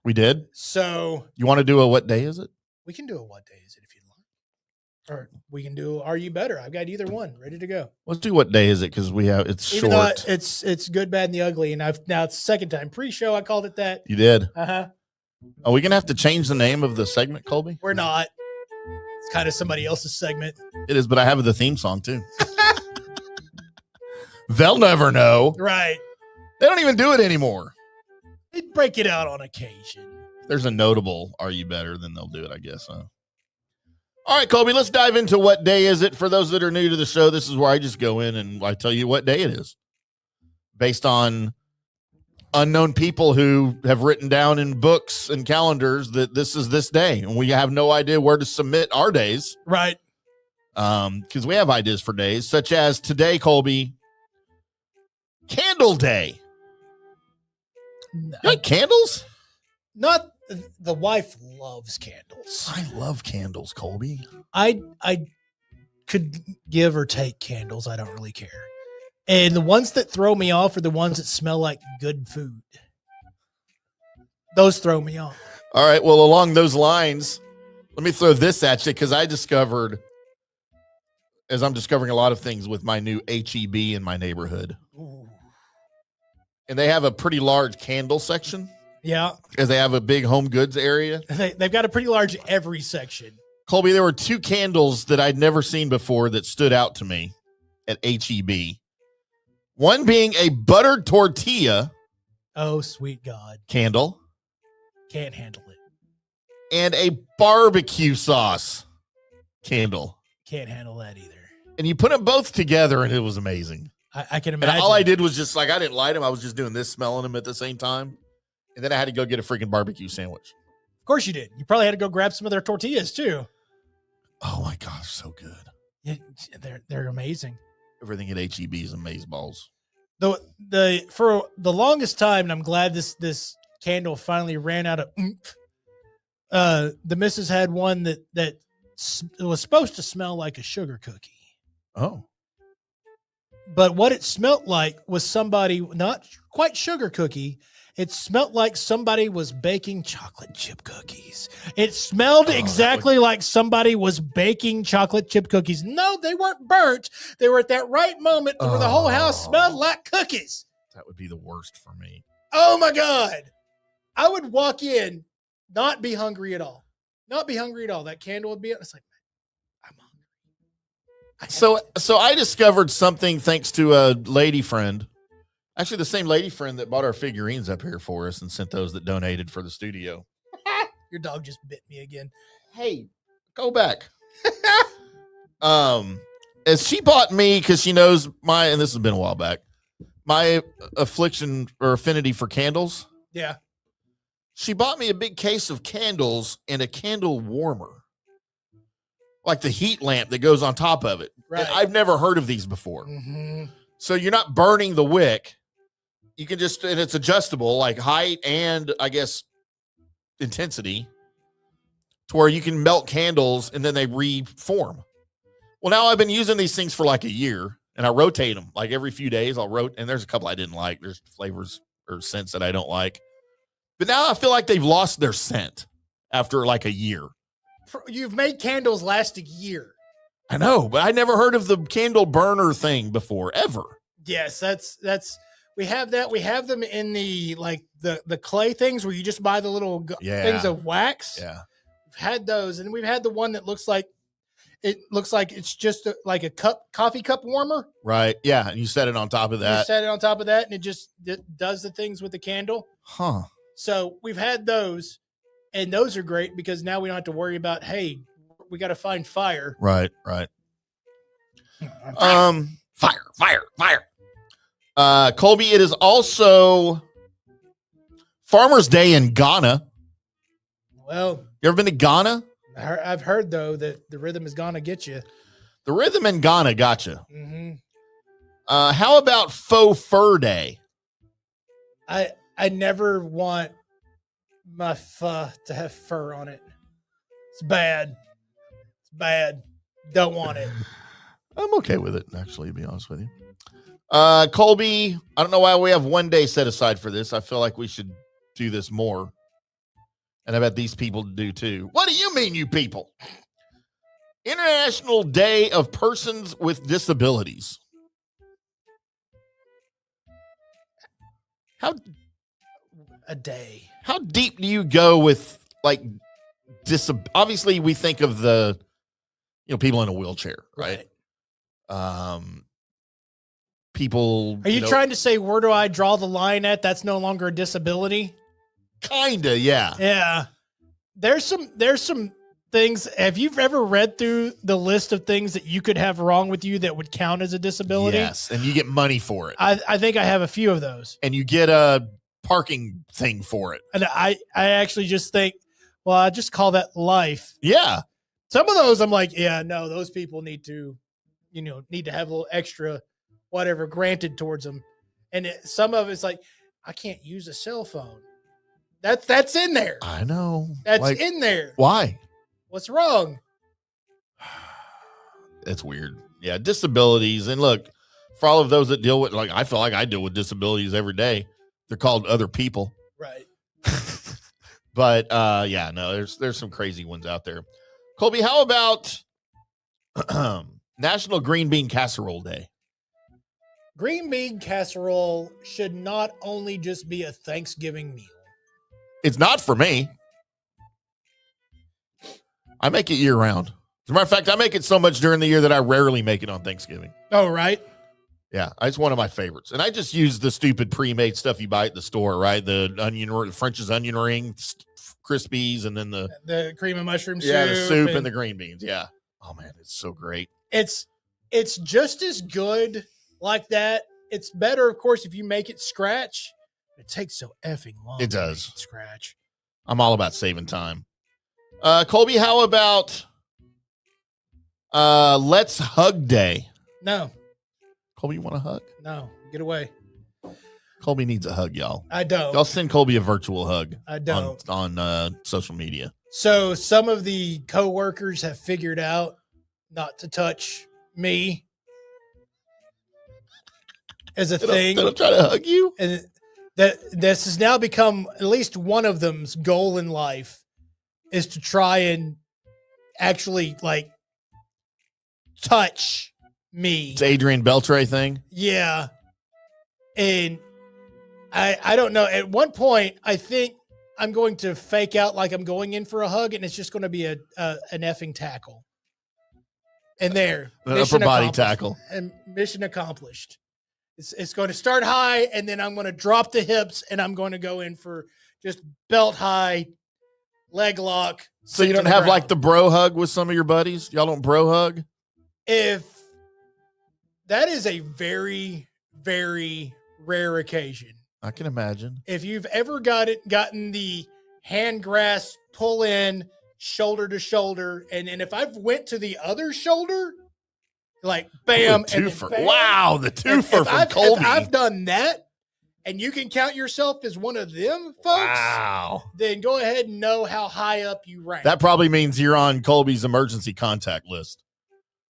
We did. So you want to do a what day is it? We can do a what day is it if you'd like, or we can do Are You Better? I've got either one ready to go. Let's do what day is it because it's even short. Though it's good, bad, and the ugly, and now it's the second time pre-show. I called it that. You did. Uh-huh. Are we gonna have to change the name of the segment, Colby? We're not. It's kind of somebody else's segment. It is, but I have the theme song too. They'll never know. Right. They don't even do it anymore. They break it out on occasion. There's a notable Are You Better, then they'll do it, I guess. Huh? All right, Colby, let's dive into what day is it. For those that are new to the show, this is where I just go in and I tell you what day it is based on unknown people who have written down in books and calendars that this is this day, and we have no idea where to submit our days. Right. Because we have ideas for days, such as today, Colby, Candle Day. You like candles? Not the wife loves candles. I love candles, Colby. I could give or take candles. I don't really care. And the ones that throw me off are the ones that smell like good food. Those throw me off. All right. Well, along those lines, let me throw this at you because I discovered, as I'm discovering a lot of things with my new HEB in my neighborhood. Ooh. And they have a pretty large candle section. Yeah. Because they have a big home goods area. They've got a pretty large every section. Colby, there were 2 candles that I'd never seen before that stood out to me at HEB. One being a buttered tortilla. Oh, sweet God. Candle. Can't handle it. And a barbecue sauce candle. Can't handle that either. And you put them both together and it was amazing. I can imagine. And all I did was just like, I didn't light them. I was just doing this, smelling them at the same time. And then I had to go get a freaking barbecue sandwich. Of course you did. You probably had to go grab some of their tortillas too. Oh my gosh, so good. Yeah, they're amazing. Everything at HEB is amazeballs. For the longest time, and I'm glad this candle finally ran out of oomph. The missus had one that was supposed to smell like a sugar cookie. Oh. But what it smelled like was somebody, not quite sugar cookie. It smelled like somebody was baking chocolate chip cookies. It smelled exactly like somebody was baking chocolate chip cookies. No, they weren't burnt. They were at that right moment where the whole house smelled like cookies. That would be the worst for me. Oh my God. I would walk in, not be hungry at all. Not be hungry at all. That candle would be, it's like, I'm hungry. So I discovered something thanks to a lady friend. Actually, the same lady friend that bought our figurines up here for us and sent those that donated for the studio. Your dog just bit me again. Hey, go back. As she bought me, because she knows and this has been a while back, my affliction or affinity for candles. Yeah. She bought me a big case of candles and a candle warmer. Like the heat lamp that goes on top of it. Right. And I've never heard of these before. Mm-hmm. So you're not burning the wick. You can and it's adjustable, like height and I guess intensity, to where you can melt candles and then they reform. Well, now I've been using these things for like a year and I rotate them like every few days. And there's a couple I didn't like. There's flavors or scents that I don't like. But now I feel like they've lost their scent after like a year. You've made candles last a year. I know, but I never heard of the candle burner thing before, ever. Yes, that's we have that. We have them in the the clay things where you just buy the little things of wax. Yeah. We've had those, and we've had the one that looks like it's just like a coffee cup warmer. Right. Yeah, and you set it on top of that. You set it on top of that, and it does the things with the candle. Huh. So we've had those, and those are great because now we don't have to worry about, hey, we got to find fire. Right. Fire. Colby, it is also Farmer's Day in Ghana. Well, you ever been to Ghana? I've heard, though, that the rhythm is going to get you. The rhythm in Ghana got you. Mm-hmm. How about Faux Fur Day? I never want my pho to have fur on it. It's bad. Don't want it. I'm okay with it, actually, to be honest with you. Colby, I don't know why we have one day set aside for this. I feel like we should do this more. And I bet these people do too. What do you mean, you people? International Day of Persons with Disabilities. A day. How deep do you go with like obviously we think of the people in a wheelchair, right? People. Are you trying to say where do I draw the line at? That's no longer a disability. Kinda, yeah. Yeah. There's some things. Have you ever read through the list of things that you could have wrong with you that would count as a disability? Yes, and you get money for it. I think I have a few of those. And you get a parking thing for it. And I actually just think, well, I just call that life. Yeah. Some of those I'm like, yeah, no, those people need to have a little extra whatever granted towards them. And some of it's like, I can't use a cell phone. That's in there. I know. That's in there. Why? What's wrong? That's weird. Yeah, disabilities. And look, for all of those that deal with, I feel like I deal with disabilities every day. They're called other people. Right. But yeah, no, there's some crazy ones out there. Colby, how about National Green Bean Casserole Day? Green bean casserole should not only just be a Thanksgiving meal. It's not for me. I make it year round. As a matter of fact, I make it so much during the year that I rarely make it on Thanksgiving. Oh, right. Yeah, it's one of my favorites. And I just use the stupid pre-made stuff you buy at the store, right? The French's onion ring, Crispies, and then the cream and mushroom soup. Yeah, the soup and the green beans. Yeah. Oh, man, it's so great. It's just as good like that. It's better, of course, if you make it scratch. It takes so effing long. It does. To scratch. I'm all about saving time. Colby, how about Let's Hug Day? No. Colby, you want a hug? No. Get away. Colby needs a hug, y'all. I don't. Y'all send Colby a virtual hug. I don't. On social media. So some of the coworkers have figured out not to touch me as a thing. They'll try to hug you? And this has now become at least one of them's goal in life is to try and actually like touch me. It's Adrian Beltre thing? Yeah. And I don't know. At one point, I think I'm going to fake out like I'm going in for a hug, and it's just going to be an effing tackle. And there. An upper body tackle. And mission accomplished. It's going to start high, and then I'm going to drop the hips, and I'm going to go in for just belt high, leg lock. So you don't have like the bro hug with some of your buddies? Y'all don't bro hug? If that is a very, very rare occasion. I can imagine. If you've ever gotten the hand grasp, pull in, shoulder to shoulder, and if I've went to the other shoulder, like bam, the twofer. And bam, Wow, the twofer from Colby. If I've done that, and you can count yourself as one of them folks, wow, then go ahead and know how high up you rank. That probably means you're on Colby's emergency contact list.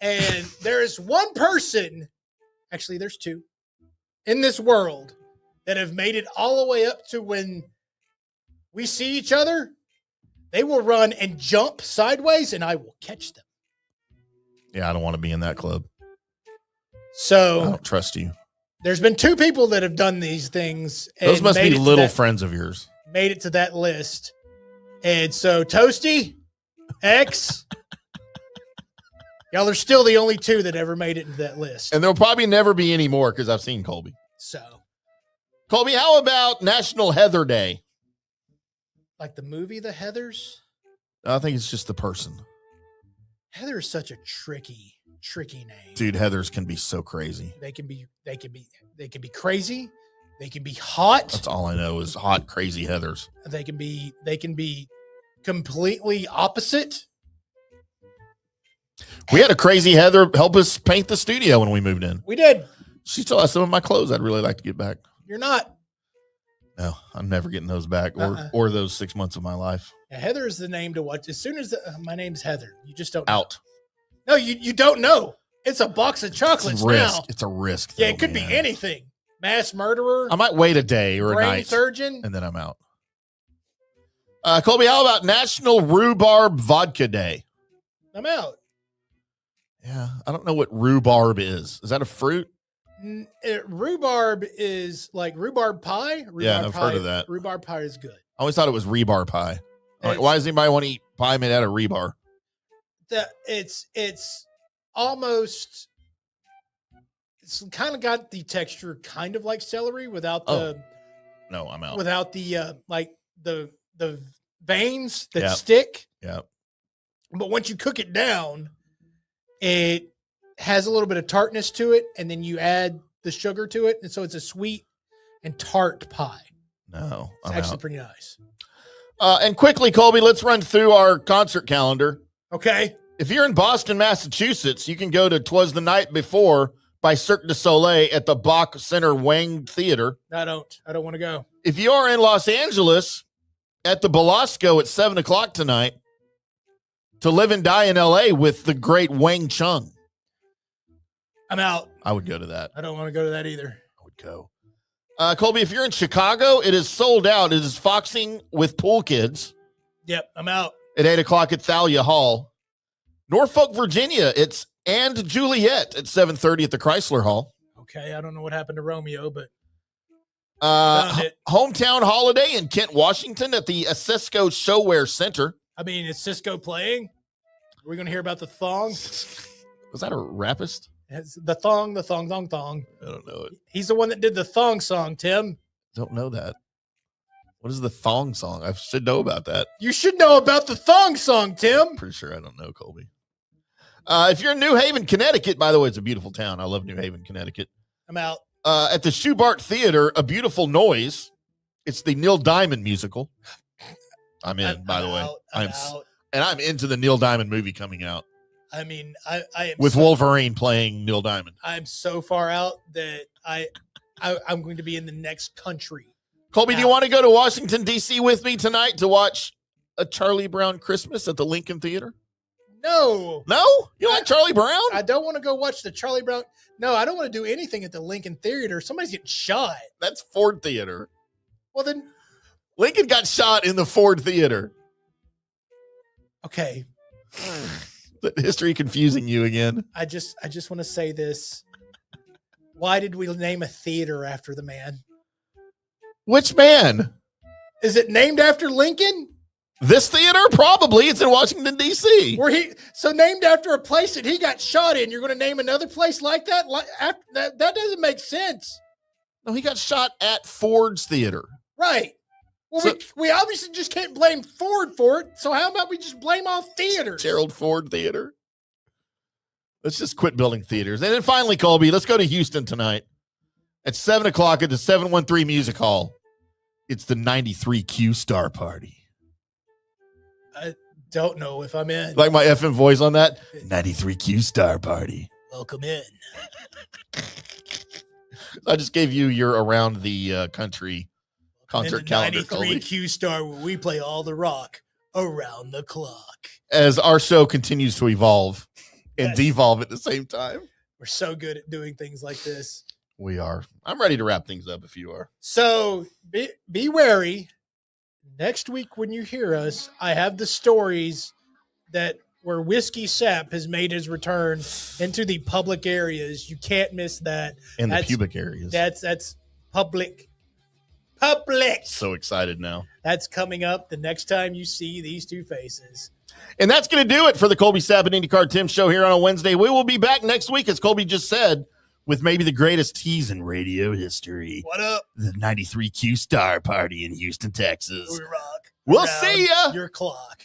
And there is one person, actually there's two, in this world that have made it all the way up to when we see each other, they will run and jump sideways, and I will catch them. Yeah, I don't want to be in that club. So I don't trust you. There's been two people that have done these things. Those must be little friends of yours. Made it to that list. And so Toasty, X, y'all are still the only two that ever made it into that list. And there'll probably never be any more because I've seen Colby. So, Colby, how about National Heather Day? Like the movie The Heathers? I think it's just the person. Heather is such a tricky name. Dude, Heathers can be so crazy. They can be crazy. They can be hot. That's all I know is hot, crazy Heathers. They can be completely opposite. We had a crazy Heather help us paint the studio when we moved in. We did. She still has some of my clothes I'd really like to get back. You're not. No, I'm never getting those back or those 6 months of my life. Yeah, Heather is the name to watch. As soon as my name's Heather, you just don't know. Out. No, you don't know. It's a box of chocolates now. It's a risk. Yeah, it could be anything. Mass murderer. I might wait a day or a brain night. surgeon. And then I'm out. Colby, how about National Rhubarb Vodka Day? I'm out. Yeah, I don't know what rhubarb is. Is that a fruit? Rhubarb is like rhubarb pie. I've heard of that. Rhubarb pie is good. I always thought it was rebar pie. Like, why does anybody want to eat pie made out of rebar? It's almost, it's kind of got the texture kind of like celery without the. No, I'm out. Without the like the veins that stick. Yeah. But once you cook it down, it has a little bit of tartness to it, and then you add the sugar to it, and so it's a sweet and tart pie. No, it's actually pretty nice. And quickly, Colby, let's run through our concert calendar. Okay. If you're in Boston, Massachusetts, you can go to 'Twas the Night Before by Cirque du Soleil at the Bach Center Wang Theater. I don't want to go. If you are in Los Angeles, at the Belasco at 7:00 tonight, To Live and Die in LA with the great Wang Chung. I'm out. I would go to that. I don't want to go to that either. I would go. Colby, if you're in Chicago, it is sold out. It is Foxing with Pool Kids. Yep, I'm out. At 8:00 at Thalia Hall. Norfolk, Virginia, it's And Juliet at 7:30 at the Chrysler Hall. Okay, I don't know what happened to Romeo, but Hometown Holiday in Kent, Washington at the Cisco Showwear Center. I mean, is Cisco playing? Are we going to hear about the thong? Was that a rapist? It's the thong. I don't know it. He's the one that did the thong song, Tim. Don't know that. What is the thong song? I should know about that. You should know about the thong song, Tim. Pretty sure I don't know, Colby. If you're in New Haven, Connecticut, by the way, it's a beautiful town. I love New Haven, Connecticut. I'm out. At the Schubart Theater, A Beautiful Noise. It's the Neil Diamond musical. I'm in, by the way. I'm out. And I'm into the Neil Diamond movie coming out. I mean, I am with Wolverine playing Neil Diamond. I'm so far out that I'm going to be in the next country. Colby, do you want to go to Washington, D.C. with me tonight to watch A Charlie Brown Christmas at the Lincoln Theater? No. No? You like Charlie Brown? I don't want to go watch the Charlie Brown. No, I don't want to do anything at the Lincoln Theater. Somebody's getting shot. That's Ford Theater. Well, then. Lincoln got shot in the Ford Theater. Okay. The history confusing you again. I just want to say this. Why did we name a theater after the man? Which man? Is it named after Lincoln? This theater? Probably. It's in Washington, D.C. So named after a place that he got shot in, you're going to name another place like that? That doesn't make sense. No, he got shot at Ford's Theater. Right. Well, we obviously just can't blame Ford for it, so how about we just blame all theaters? Gerald Ford Theater. Let's just quit building theaters. And then finally, Colby, let's go to Houston tonight at 7 o'clock at the 713 Music Hall. It's the 93Q Star Party. I don't know if I'm in. Like my FM voice on that? 93Q Star Party. Welcome in. I just gave you your around the country concert calendar, Colby. 93Q Star, where we play all the rock around the clock. As our show continues to evolve and devolve at the same time. We're so good at doing things like this. We are. I'm ready to wrap things up if you are. So be wary. Next week when you hear us, I have the stories where Whiskey Sapp has made his return into the public areas. You can't miss that. In the pubic areas. That's public. So excited now. That's coming up the next time you see these two faces. And that's going to do it for the Colby Sapp IndyCarTim show here on a Wednesday. We will be back next week, as Colby just said, with maybe the greatest tease in radio history. What up? The 93Q Star Party in Houston, Texas. We rock. We'll see ya. Your clock.